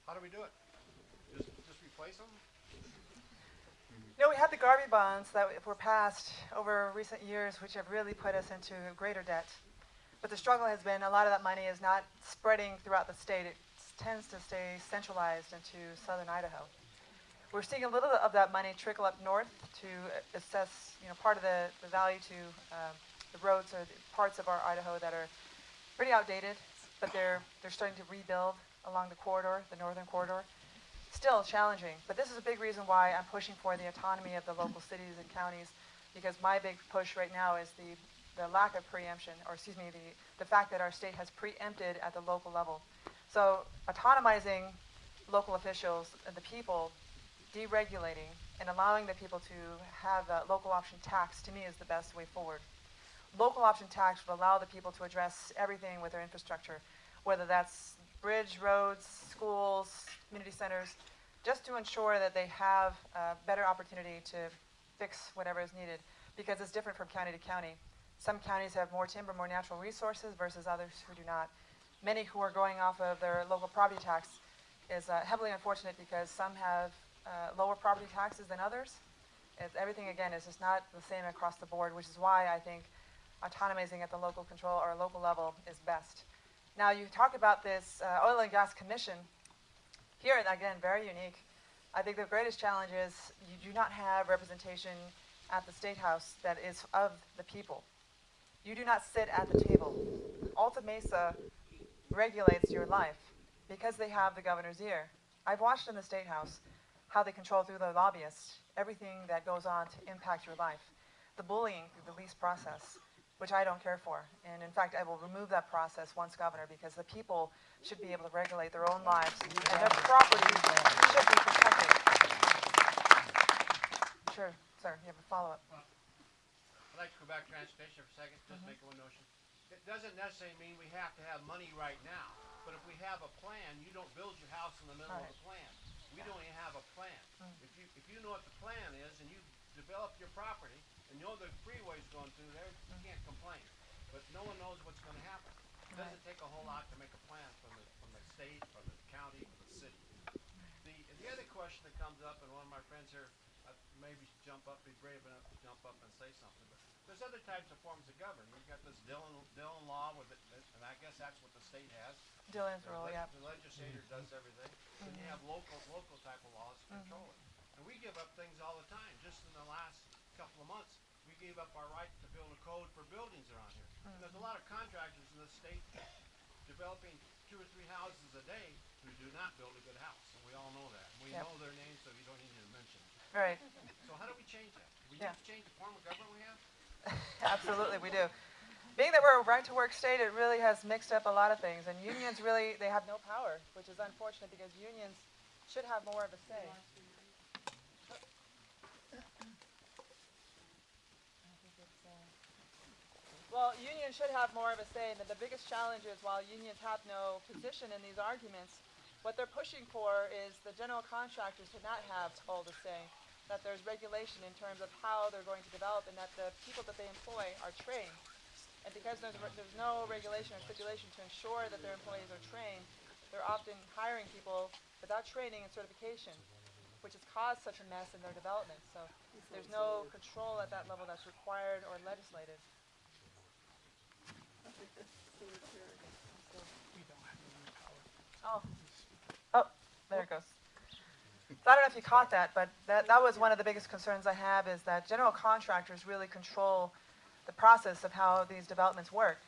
How do we do it? Just replace them? You know, we had the Garvey bonds that were passed over recent years, which have really put us into greater debt. But the struggle has been a lot of that money is not spreading throughout the state. It tends to stay centralized into southern Idaho. We're seeing a little of that money trickle up north to assess, part of the value to the roads or the parts of our Idaho that are pretty outdated, but they're starting to rebuild along the corridor, the northern corridor. Still challenging, but this is a big reason why I'm pushing for the autonomy of the local cities and counties, because my big push right now is the lack of preemption, or excuse me, the fact that our state has preempted at the local level. So autonomizing local officials and the people, deregulating, and allowing the people to have a local option tax, to me, is the best way forward. Local option tax would allow the people to address everything with their infrastructure, whether that's bridge, roads, schools, community centers, just to ensure that they have a better opportunity to fix whatever is needed, because it's different from county to county. Some counties have more timber, more natural resources versus others who do not. Many who are going off of their local property tax is heavily unfortunate because some have lower property taxes than others. Everything, again, is just not the same across the board, which is why I think autonomizing at the local control or local level is best. Now, you talk about this oil and gas commission. Here, again, very unique. I think the greatest challenge is you do not have representation at the State House that is of the people. You do not sit at the table. Alta Mesa regulates your life because they have the governor's ear. I've watched in the State House how they control through their lobbyists everything that goes on to impact your life. The bullying through the lease process, which I don't care for. And in fact, I will remove that process once governor, because the people should be able to regulate their own lives and their property should be protected. Sure, sir, you have a follow-up. I'd like to go back to transportation for a second, just make one notion. It doesn't necessarily mean we have to have money right now, but if we have a plan, you don't build your house in the middle of the plan. We don't even have a plan. If you know what the plan is and you develop your property and you know the freeway's going through there, you can't complain. But no one knows what's going to happen. It doesn't take a whole lot to make a plan from the state, from the county, from the city. The other question that comes up, and one of my friends here maybe jump up, be brave enough to jump up and say something, but there's other types of forms of government. You've got this Dillon law with it, and I guess that's what the state has. Dillon's rule, yeah. The legislator does everything. Then you have local type of laws to control it. And we give up things all the time. Just in the last couple of months, we gave up our right to build a code for buildings around here. And there's a lot of contractors in the state developing 2 or 3 houses a day who do not build a good house. And we all know that. We know their names, so you don't need to mention them. Right. So how do we change that? Do we Yeah. need to change the form of government we have? Absolutely, we do. Being that we're a right-to-work state, it really has mixed up a lot of things. And unions really, they have no power, which is unfortunate because unions should have more of a say. Well, unions should have more of a say, and the biggest challenge is while unions have no position in these arguments, what they're pushing for is the general contractors to not have all the say, that there's regulation in terms of how they're going to develop, and that the people that they employ are trained. And because there's no regulation or stipulation to ensure that their employees are trained, they're often hiring people without training and certification, which has caused such a mess in their development. So there's no control at that level that's required or legislated. Oh, there it goes. So I don't know if you caught that, but that was one of the biggest concerns I have is that general contractors really control the process of how these developments work.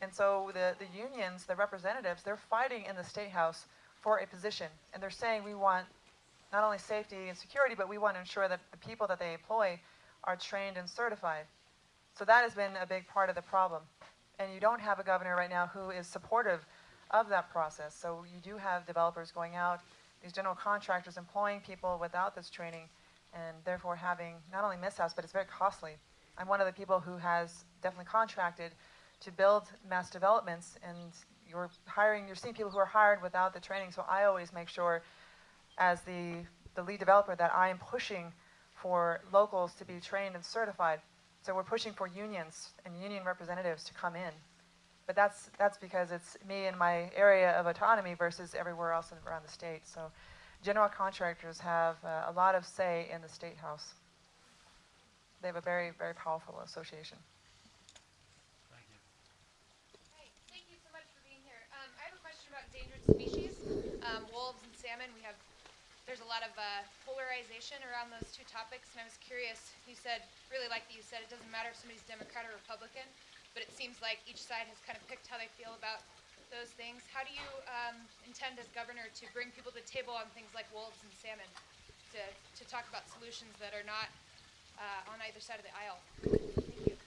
And so the unions, the representatives, they're fighting in the State House for a position. And they're saying we want not only safety and security, but we want to ensure that the people that they employ are trained and certified. So that has been a big part of the problem. And you don't have a governor right now who is supportive of that process. So you do have developers going out, these general contractors employing people without this training, and therefore having not only mishaps, but it's very costly. I'm one of the people who has definitely contracted to build mass developments, and you're seeing people who are hired without the training. So I always make sure, as the lead developer, that I am pushing for locals to be trained and certified. So we're pushing for unions and union representatives to come in. But that's because it's me and my area of autonomy versus everywhere else around the state. So general contractors have a lot of say in the State House. They have a very, very powerful association. Thank you. Hi, thank you so much for being here. I have a question about endangered species, wolves and salmon. There's a lot of polarization around those two topics, and I was curious. You said, really like that you said, it doesn't matter if somebody's Democrat or Republican, but it seems like each side has kind of picked how they feel about those things. How do you intend as governor to bring people to the table on things like wolves and salmon to talk about solutions that are not on either side of the aisle? Thank you.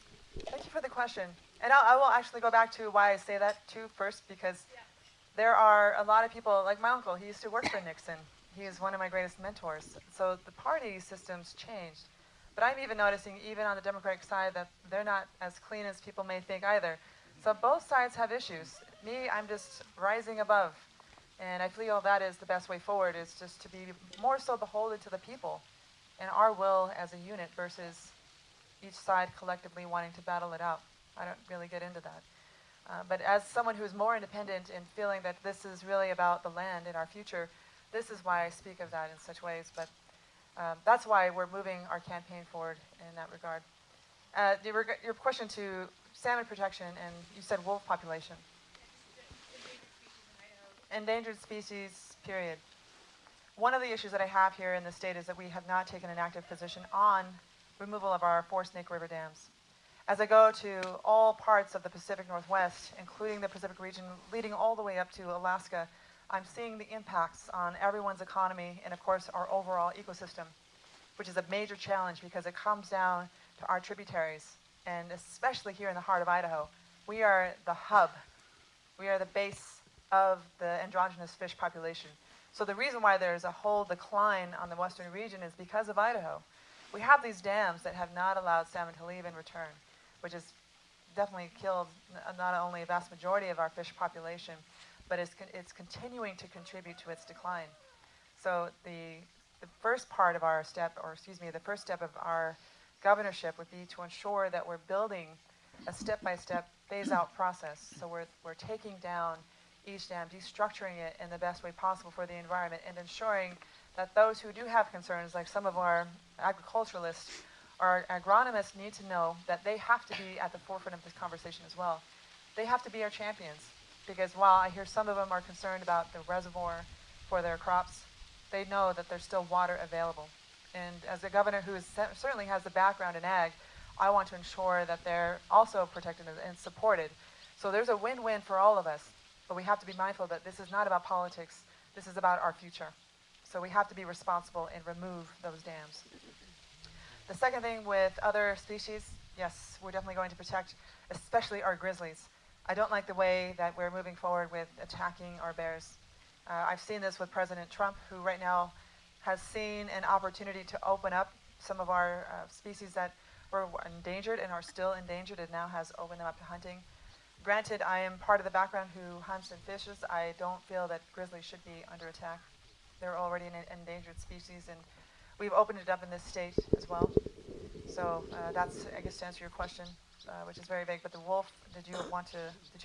Thank you for the question. And I will actually go back to why I say that too first, because there are a lot of people, like my uncle, he used to work for Nixon. He is one of my greatest mentors. So the party system's changed. But I'm even noticing, even on the Democratic side, that they're not as clean as people may think either. So both sides have issues. Me, I'm just rising above. And I feel that is the best way forward, is just to be more so beholden to the people and our will as a unit versus each side collectively wanting to battle it out. I don't really get into that. But as someone who's more independent and feeling that this is really about the land and our future, this is why I speak of that in such ways. But that's why we're moving our campaign forward in that regard. Your question to salmon protection, and you said wolf population. Endangered species, period. One of the issues that I have here in the state is that we have not taken an active position on removal of our 4 Snake River dams. As I go to all parts of the Pacific Northwest, including the Pacific region, leading all the way up to Alaska, I'm seeing the impacts on everyone's economy and, of course, our overall ecosystem, which is a major challenge because it comes down to our tributaries, and especially here in the heart of Idaho. We are the hub. We are the base of the androgynous fish population. So the reason why there's a whole decline on the western region is because of Idaho. We have these dams that have not allowed salmon to leave in return, which has definitely killed not only a vast majority of our fish population, but it's continuing to contribute to its decline. So the first part of our step, or excuse me, the first step of our governorship would be to ensure that we're building a step-by-step phase-out process. So we're taking down each dam, destructuring it in the best way possible for the environment, and ensuring that those who do have concerns, like some of our agriculturalists, our agronomists need to know that they have to be at the forefront of this conversation as well. They have to be our champions, because while I hear some of them are concerned about the reservoir for their crops, they know that there's still water available. And as a governor who certainly has the background in ag, I want to ensure that they're also protected and supported. So there's a win-win for all of us, but we have to be mindful that this is not about politics, this is about our future. So we have to be responsible and remove those dams. The second thing with other species, yes, we're definitely going to protect, especially our grizzlies. I don't like the way that we're moving forward with attacking our bears. I've seen this with President Trump, who right now has seen an opportunity to open up some of our species that were endangered and are still endangered, and now has opened them up to hunting. Granted, I am part of the background who hunts and fishes. I don't feel that grizzlies should be under attack. They're already an endangered species, and we've opened it up in this state as well. So that's, I guess, to answer your question, which is very vague. But the wolf, did you have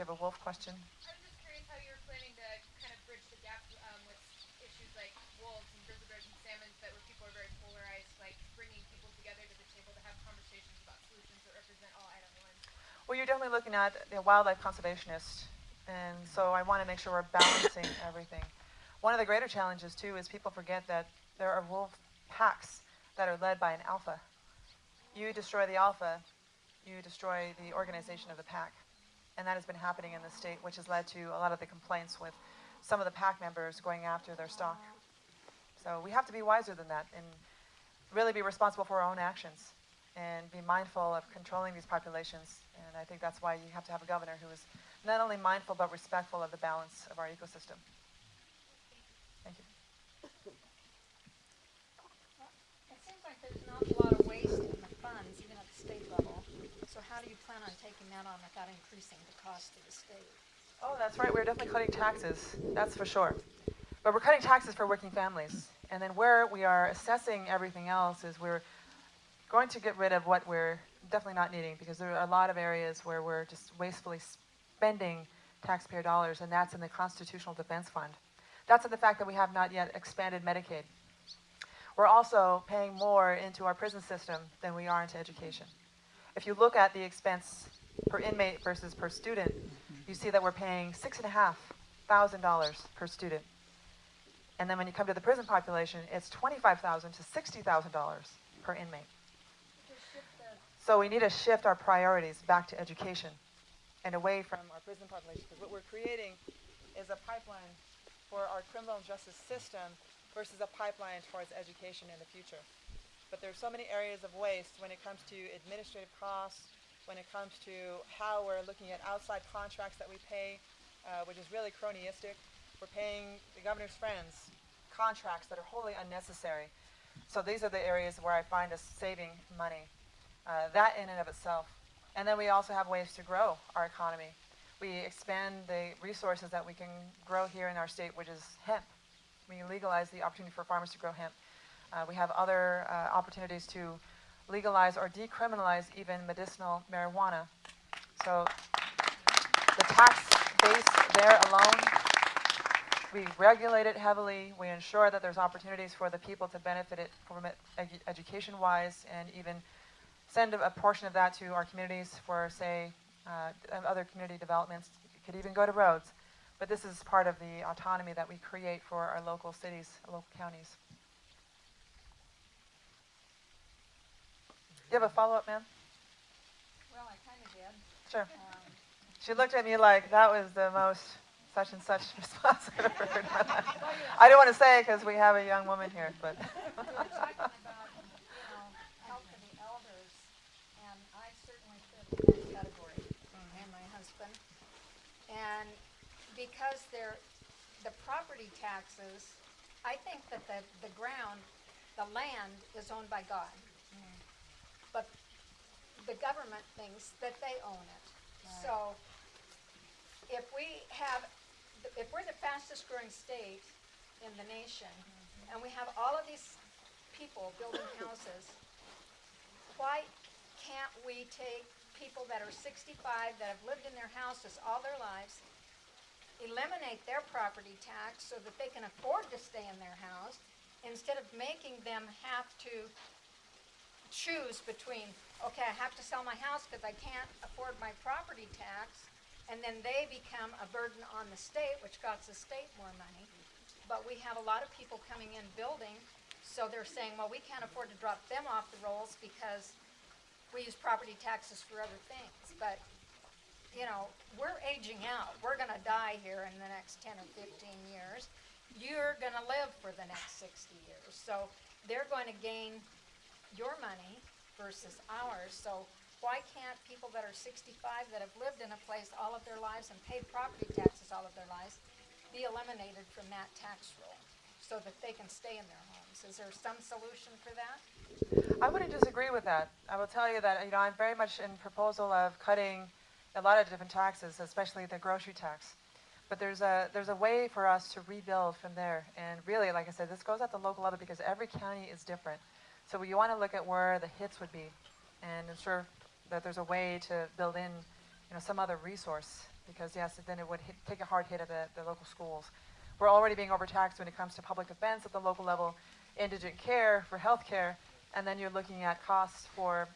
a wolf question? I was just curious how you're planning to kind of bridge the gap with issues like wolves and grizzly bears and salmon, that where people are very polarized, like bringing people together to the table to have conversations about solutions that represent all Idahoans. Well, you're definitely looking at a wildlife conservationist, and so I want to make sure we're balancing everything. One of the greater challenges, too, is people forget that there are wolf packs that are led by an alpha. You destroy the alpha, you destroy the organization of the pack. And that has been happening in the state, which has led to a lot of the complaints with some of the pack members going after their stock. So we have to be wiser than that and really be responsible for our own actions and be mindful of controlling these populations. And I think that's why you have to have a governor who is not only mindful but respectful of the balance of our ecosystem. Thank you. It seems like there's an awful lot of waste in the funds, even at the state level. So how do you plan on taking that on without increasing the cost to the state? Oh, that's right. We're definitely cutting taxes. That's for sure. But we're cutting taxes for working families. And then where we are assessing everything else is we're going to get rid of what we're definitely not needing, because there are a lot of areas where we're just wastefully spending taxpayer dollars, and that's in the Constitutional Defense Fund. That's in the fact that we have not yet expanded Medicaid. We're also paying more into our prison system than we are into education. If you look at the expense per inmate versus per student, you see that we're paying $6,500 per student. And then when you come to the prison population, it's $25,000 to $60,000 per inmate. So we need to shift our priorities back to education and away from our prison population, because what we're creating is a pipeline for our criminal justice system versus a pipeline towards education in the future. But there's so many areas of waste when it comes to administrative costs, when it comes to how we're looking at outside contracts that we pay, which is really cronyistic. We're paying the governor's friends contracts that are wholly unnecessary. So these are the areas where I find us saving money, that in and of itself. And then we also have ways to grow our economy. We expand the resources that we can grow here in our state, which is hemp. We legalize the opportunity for farmers to grow hemp. We have other opportunities to legalize or decriminalize even medicinal marijuana. So the tax base there alone, we regulate it heavily. We ensure that there's opportunities for the people to benefit it from it education-wise, and even send a portion of that to our communities for, say, other community developments. It could even go to roads. But this is part of the autonomy that we create for our local cities, local counties. Do you have a follow-up, ma'am? Well, I kind of did. Sure. She looked at me like that was the most such and such response I've ever heard in my life. I don't want to say it because we have a young woman here, but. You were talking about, help to the elders, and I certainly fit in that category, and my husband. And because the property taxes, I think that the ground, the land is owned by God. But the government thinks that they own it. Right. So if we're the fastest growing state in the nation, and we have all of these people building houses, why can't we take people that are 65, that have lived in their houses all their lives, eliminate their property tax so that they can afford to stay in their house, instead of making them have to choose between, okay, I have to sell my house because I can't afford my property tax, and then they become a burden on the state, which costs the state more money. But we have a lot of people coming in building, so they're saying, well, we can't afford to drop them off the rolls because we use property taxes for other things. But, you know, we're aging out. We're gonna die here in the next 10 or 15 years. You're gonna live for the next 60 years. So they're going to gain your money versus ours. So why can't people that are 65 that have lived in a place all of their lives and paid property taxes all of their lives be eliminated from that tax roll so that they can stay in their homes? Is there some solution for that? I wouldn't disagree with that. I will tell you that, I'm very much in proposal of cutting a lot of different taxes, especially the grocery tax. But there's a way for us to rebuild from there. And really, like I said, this goes at the local level because every county is different. So you want to look at where the hits would be and ensure that there's a way to build in, some other resource, because yes, then it would take a hard hit at the local schools. We're already being overtaxed when it comes to public defense at the local level, indigent care for health care, and then you're looking at costs for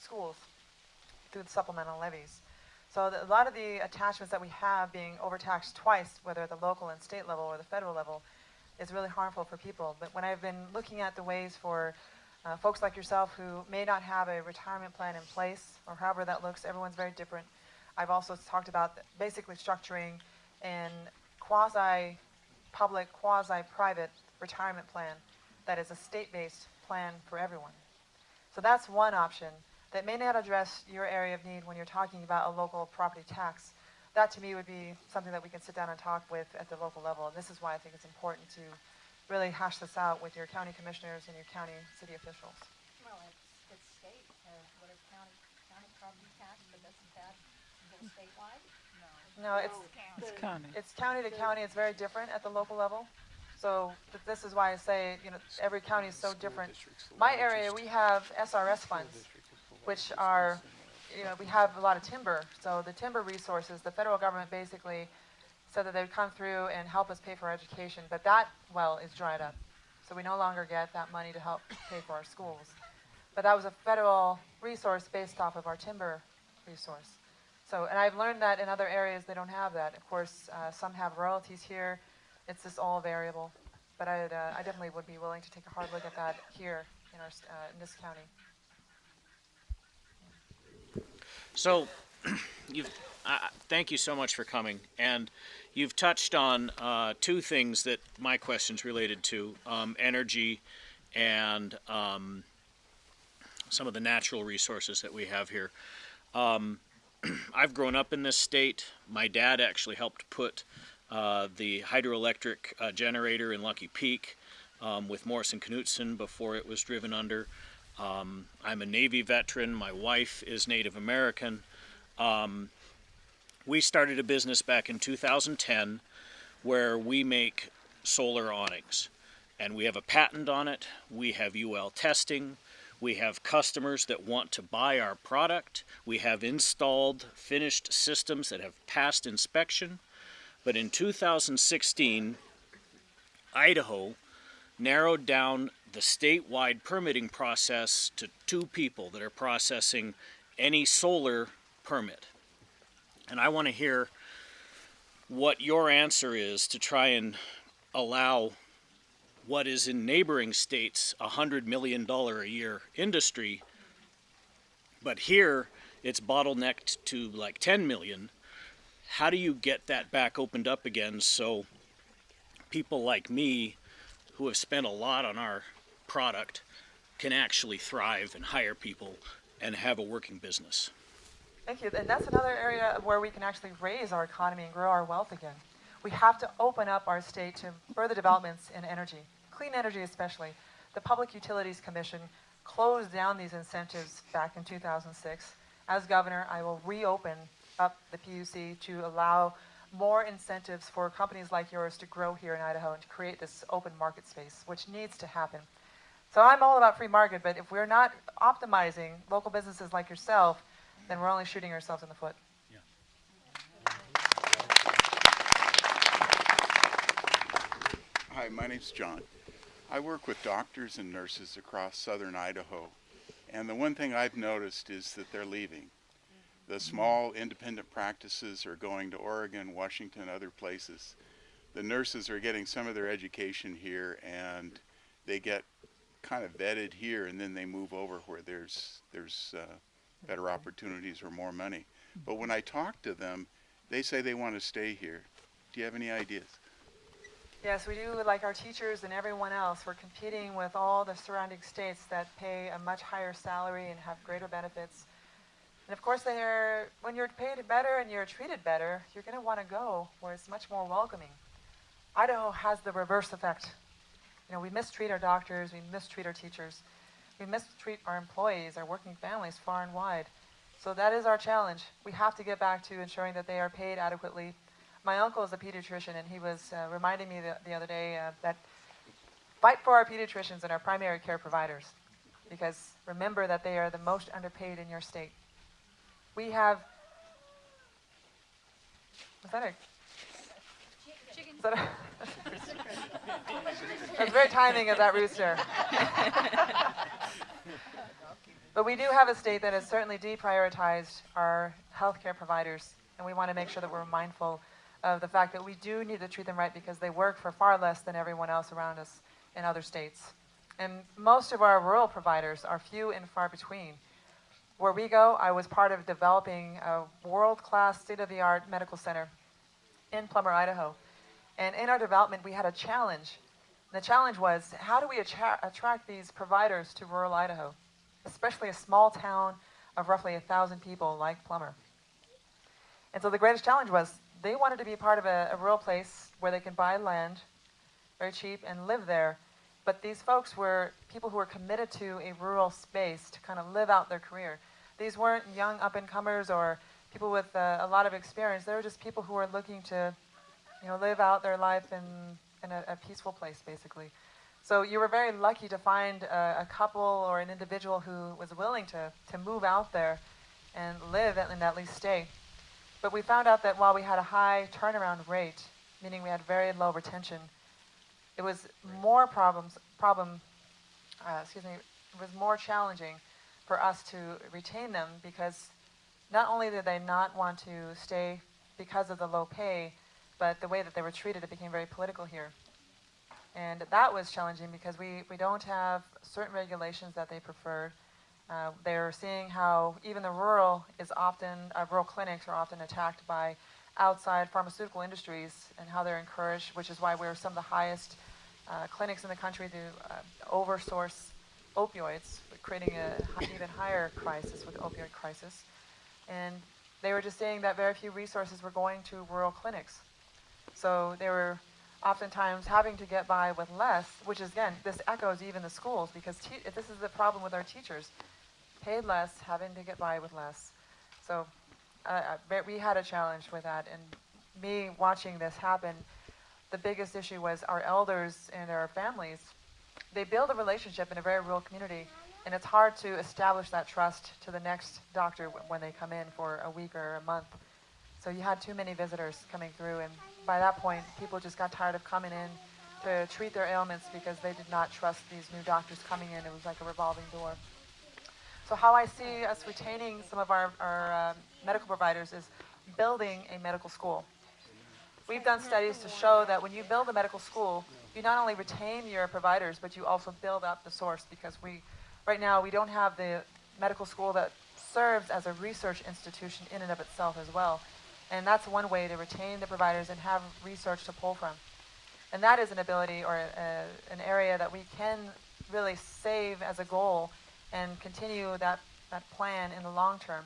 schools through the supplemental levies. So a lot of the attachments that we have being overtaxed twice, whether at the local and state level or the federal level, is really harmful for people. But when I've been looking at the ways for folks like yourself who may not have a retirement plan in place, or however that looks, everyone's very different. I've also talked about basically structuring an quasi-public, quasi-private retirement plan that is a state-based plan for everyone. So that's one option that may not address your area of need when you're talking about a local property tax. That to me would be something that we can sit down and talk with at the local level. And this is why I think it's important to really hash this out with your county commissioners and your county city officials. Well, it's state, what is county property tax, but doesn't that go statewide? No, it's county to county. It's very different at the local level. So this is why I say, every county is so different. My area, we have SRS funds, which are, we have a lot of timber. So the timber resources, the federal government basically said that they would come through and help us pay for our education, but that well is dried up. So we no longer get that money to help pay for our schools. But that was a federal resource based off of our timber resource. So, and I've learned that in other areas they don't have that. Of course, some have royalties here. It's just all variable. But I definitely would be willing to take a hard look at that here in in this county. So, thank you so much for coming. And you've touched on two things that my question's related to, energy and some of the natural resources that we have here. I've grown up in this state. My dad actually helped put the hydroelectric generator in Lucky Peak with Morrison Knutson before it was driven under. I'm a Navy veteran. My wife is Native American. We started a business back in 2010 where we make solar awnings. And we have a patent on it. We have UL testing. We have customers that want to buy our product. We have installed finished systems that have passed inspection. But in 2016, Idaho narrowed down the statewide permitting process to 2 people that are processing any solar permit. And I want to hear what your answer is to try and allow what is in neighboring states $100 million a year industry, but here it's bottlenecked to like 10 million. How do you get that back opened up again so people like me who have spent a lot on our product can actually thrive and hire people and have a working business? Thank you. And that's another area where we can actually raise our economy and grow our wealth again. We have to open up our state to further developments in energy, clean energy especially. The Public Utilities Commission closed down these incentives back in 2006. As governor, I will reopen up the PUC to allow more incentives for companies like yours to grow here in Idaho and to create this open market space, which needs to happen. So I'm all about free market, but if we're not optimizing local businesses like yourself, then we're only shooting ourselves in the foot. Hi, my name's John. I work with doctors and nurses across southern Idaho, and the one thing I've noticed is that they're leaving. The small independent practices are going to Oregon, Washington, other places. The nurses are getting some of their education here, and they get kind of vetted here, and then they move over where there's better opportunities or more money. But when I talk to them, they say they want to stay here. Do you have any ideas? Yes, we do. Like our teachers and everyone else, we're competing with all the surrounding states that pay a much higher salary and have greater benefits. And of course, when you're paid better and you're treated better, you're going to want to go where it's much more welcoming. Idaho has the reverse effect. You know, we mistreat our doctors, we mistreat our teachers, we mistreat our employees, our working families far and wide. So that is our challenge. We have to get back to ensuring that they are paid adequately. My uncle is a pediatrician, and he was reminding me the other day that fight for our pediatricians and our primary care providers, because remember that they are the most underpaid in your state. We have, was that a, Chicken. is that a that's very timing of that rooster. But we do have a state that has certainly deprioritized our healthcare providers, and we want to make sure that we're mindful of the fact that we do need to treat them right because they work for far less than everyone else around us in other states. And most of our rural providers are few and far between. Where we go, I was part of developing a world-class, state-of-the-art medical center in Plummer, Idaho. And in our development, we had a challenge. The challenge was, how do we attract these providers to rural Idaho, especially a small town of roughly 1,000 people like Plummer? And so the greatest challenge was, they wanted to be part of a rural place where they can buy land very cheap and live there. But these folks were people who were committed to a rural space to kind of live out their career. These weren't young up-and-comers or people with a lot of experience. They were just people who were looking to, live out their life in a peaceful place, basically. So you were very lucky to find a couple or an individual who was willing to move out there and live and at least stay. But we found out that while we had a high turnaround rate, meaning we had very low retention, it was more it was more challenging for us to retain them because not only did they not want to stay because of the low pay, but the way that they were treated, it became very political here. And that was challenging because we don't have certain regulations that they preferred. They're seeing how even the rural clinics are often attacked by outside pharmaceutical industries and how they're encouraged, which is why we're some of the highest clinics in the country to oversource opioids, creating an even higher crisis with the opioid crisis. And they were just saying that very few resources were going to rural clinics. So they were oftentimes having to get by with less, which is, again, this echoes even the schools, because this is the problem with our teachers. Paid less, having to get by with less. So we had a challenge with that, and me watching this happen, the biggest issue was our elders and our families. They build a relationship in a very rural community, and it's hard to establish that trust to the next doctor when they come in for a week or a month. So you had too many visitors coming through, and by that point, people just got tired of coming in to treat their ailments because they did not trust these new doctors coming in. It was like a revolving door. So how I see us retaining some of our medical providers is building a medical school. We've done studies to show that when you build a medical school, you not only retain your providers, but you also build up the source, because right now we don't have the medical school that serves as a research institution in and of itself as well. And that's one way to retain the providers and have research to pull from. And that is an ability or an area that we can really save as a goal and continue that plan in the long term.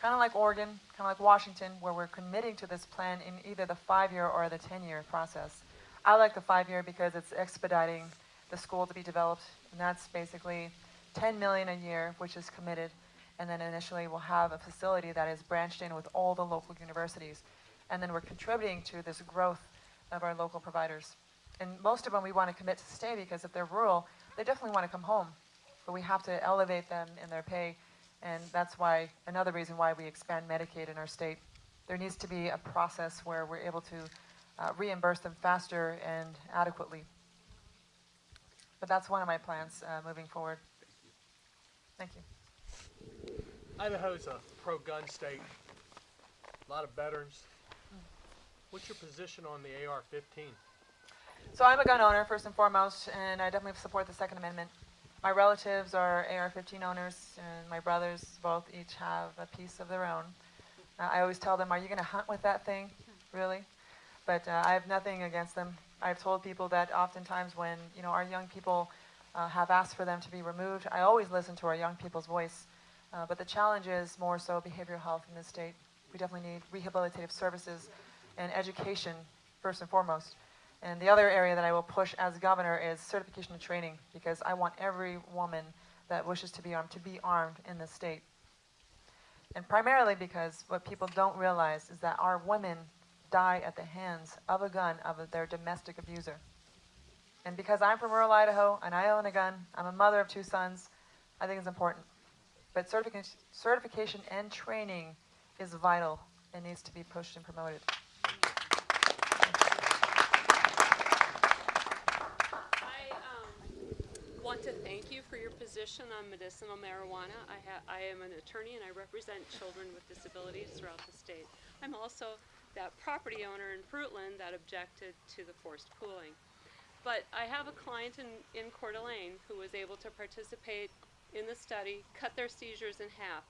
Kind of like Oregon, kind of like Washington, where we're committing to this plan in either the 5-year or the 10-year process. I like the 5-year because it's expediting the school to be developed, and that's basically $10 million a year, which is committed, and then initially we'll have a facility that is branched in with all the local universities, and then we're contributing to this growth of our local providers. And most of them we want to commit to stay, because if they're rural, they definitely want to come home, but we have to elevate them in their pay. And that's why, another reason why we expand Medicaid in our state. There needs to be a process where we're able to reimburse them faster and adequately. But that's one of my plans moving forward. Thank you. Idaho's a pro-gun state. A lot of veterans. What's your position on the AR-15? So I'm a gun owner, first and foremost, and I definitely support the Second Amendment. My relatives are AR-15 owners, and my brothers both each have a piece of their own. I always tell them, are you going to hunt with that thing? Really? But I have nothing against them. I've told people that oftentimes when our young people have asked for them to be removed, I always listen to our young people's voice. But the challenge is more so behavioral health in this state. We definitely need rehabilitative services and education, first and foremost. And the other area that I will push as governor is certification and training, because I want every woman that wishes to be armed in this state. And primarily because what people don't realize is that our women die at the hands of a gun of their domestic abuser. And because I'm from rural Idaho and I own a gun, I'm a mother of 2 sons, I think it's important. But certification and training is vital and needs to be pushed and promoted. I want to thank you for your position on medicinal marijuana. I am an attorney and I represent children with disabilities throughout the state. I'm also that property owner in Fruitland that objected to the forced pooling. But I have a client in Coeur d'Alene who was able to participate in the study, cut their seizures in half.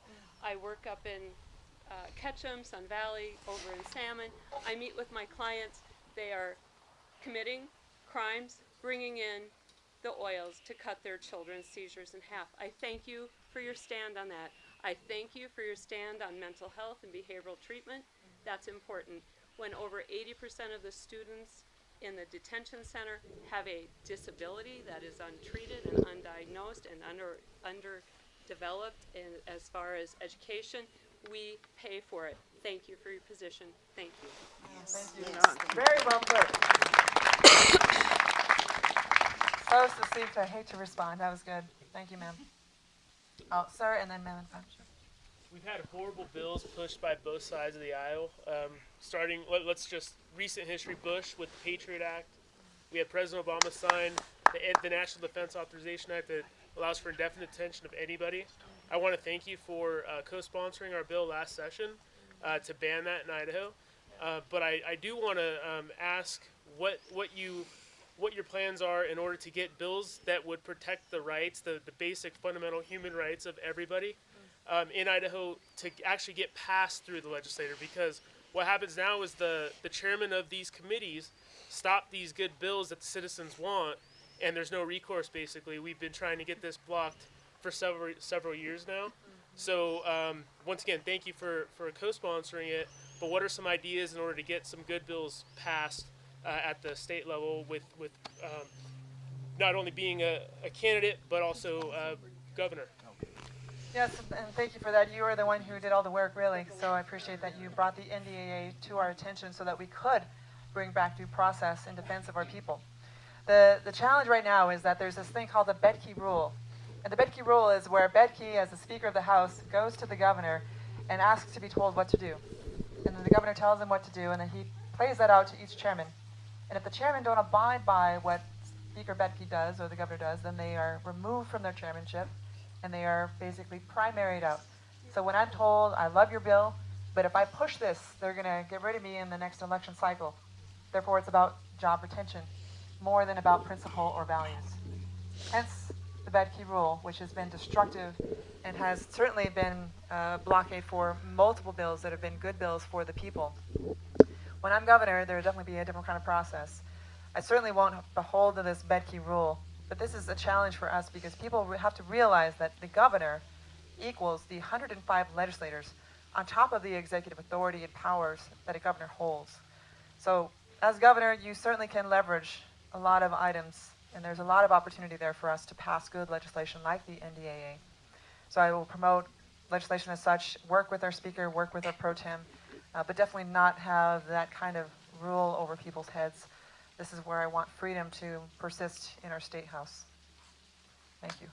I work up in Ketchum, Sun Valley, over in Salmon. I meet with my clients. They are committing crimes, bringing in the oils to cut their children's seizures in half. I thank you for your stand on that. I thank you for your stand on mental health and behavioral treatment. That's important. When over 80% of the students in the detention center have a disability that is untreated and undiagnosed and underdeveloped as far as education, we pay for it. Thank you for your position. Thank you. Thank you. Very well put. So succinct, I hate to respond. That was good. Thank you, ma'am. Oh, sir, and then ma'am and punch. We've had horrible bills pushed by both sides of the aisle. Starting, let's just recent history, Bush with the Patriot Act. We had President Obama sign the National Defense Authorization Act that allows for indefinite detention of anybody. I want to thank you for co-sponsoring our bill last session to ban that in Idaho. But I do want to ask what your plans are in order to get bills that would protect the rights, the basic fundamental human rights of everybody in Idaho to actually get passed through the legislature. Because what happens now is the chairman of these committees stop these good bills that the citizens want, and there's no recourse. Basically, we've been trying to get this blocked for several years now. So once again, thank you for co-sponsoring it. But what are some ideas in order to get some good bills passed at the state level with not only being a candidate but also governor? Yes, and thank you for that. You are the one who did all the work, really. So I appreciate that you brought the NDAA to our attention so that we could bring back due process in defense of our people. The challenge right now is that there's this thing called the Bedke Rule. And the Bedke Rule is where Bedke, as the Speaker of the House, goes to the governor and asks to be told what to do. And then the governor tells him what to do, and then he plays that out to each chairman. And if the chairman don't abide by what Speaker Bedke does or the governor does, then they are removed from their chairmanship and they are basically primaried out. So when I'm told, I love your bill, but if I push this, they're going to get rid of me in the next election cycle. Therefore, it's about job retention more than about principle or values. Hence the Bedke Rule, which has been destructive and has certainly been a blockade for multiple bills that have been good bills for the people. When I'm governor, there will definitely be a different kind of process. I certainly won't behold to this Bedke Rule, but this is a challenge for us because people have to realize that the governor equals the 105 legislators on top of the executive authority and powers that a governor holds. So as governor, you certainly can leverage a lot of items, and there's a lot of opportunity there for us to pass good legislation like the NDAA. So I will promote legislation as such, work with our speaker, work with our pro tem, but definitely not have that kind of rule over people's heads. This is where I want freedom to persist in our state house. Thank you.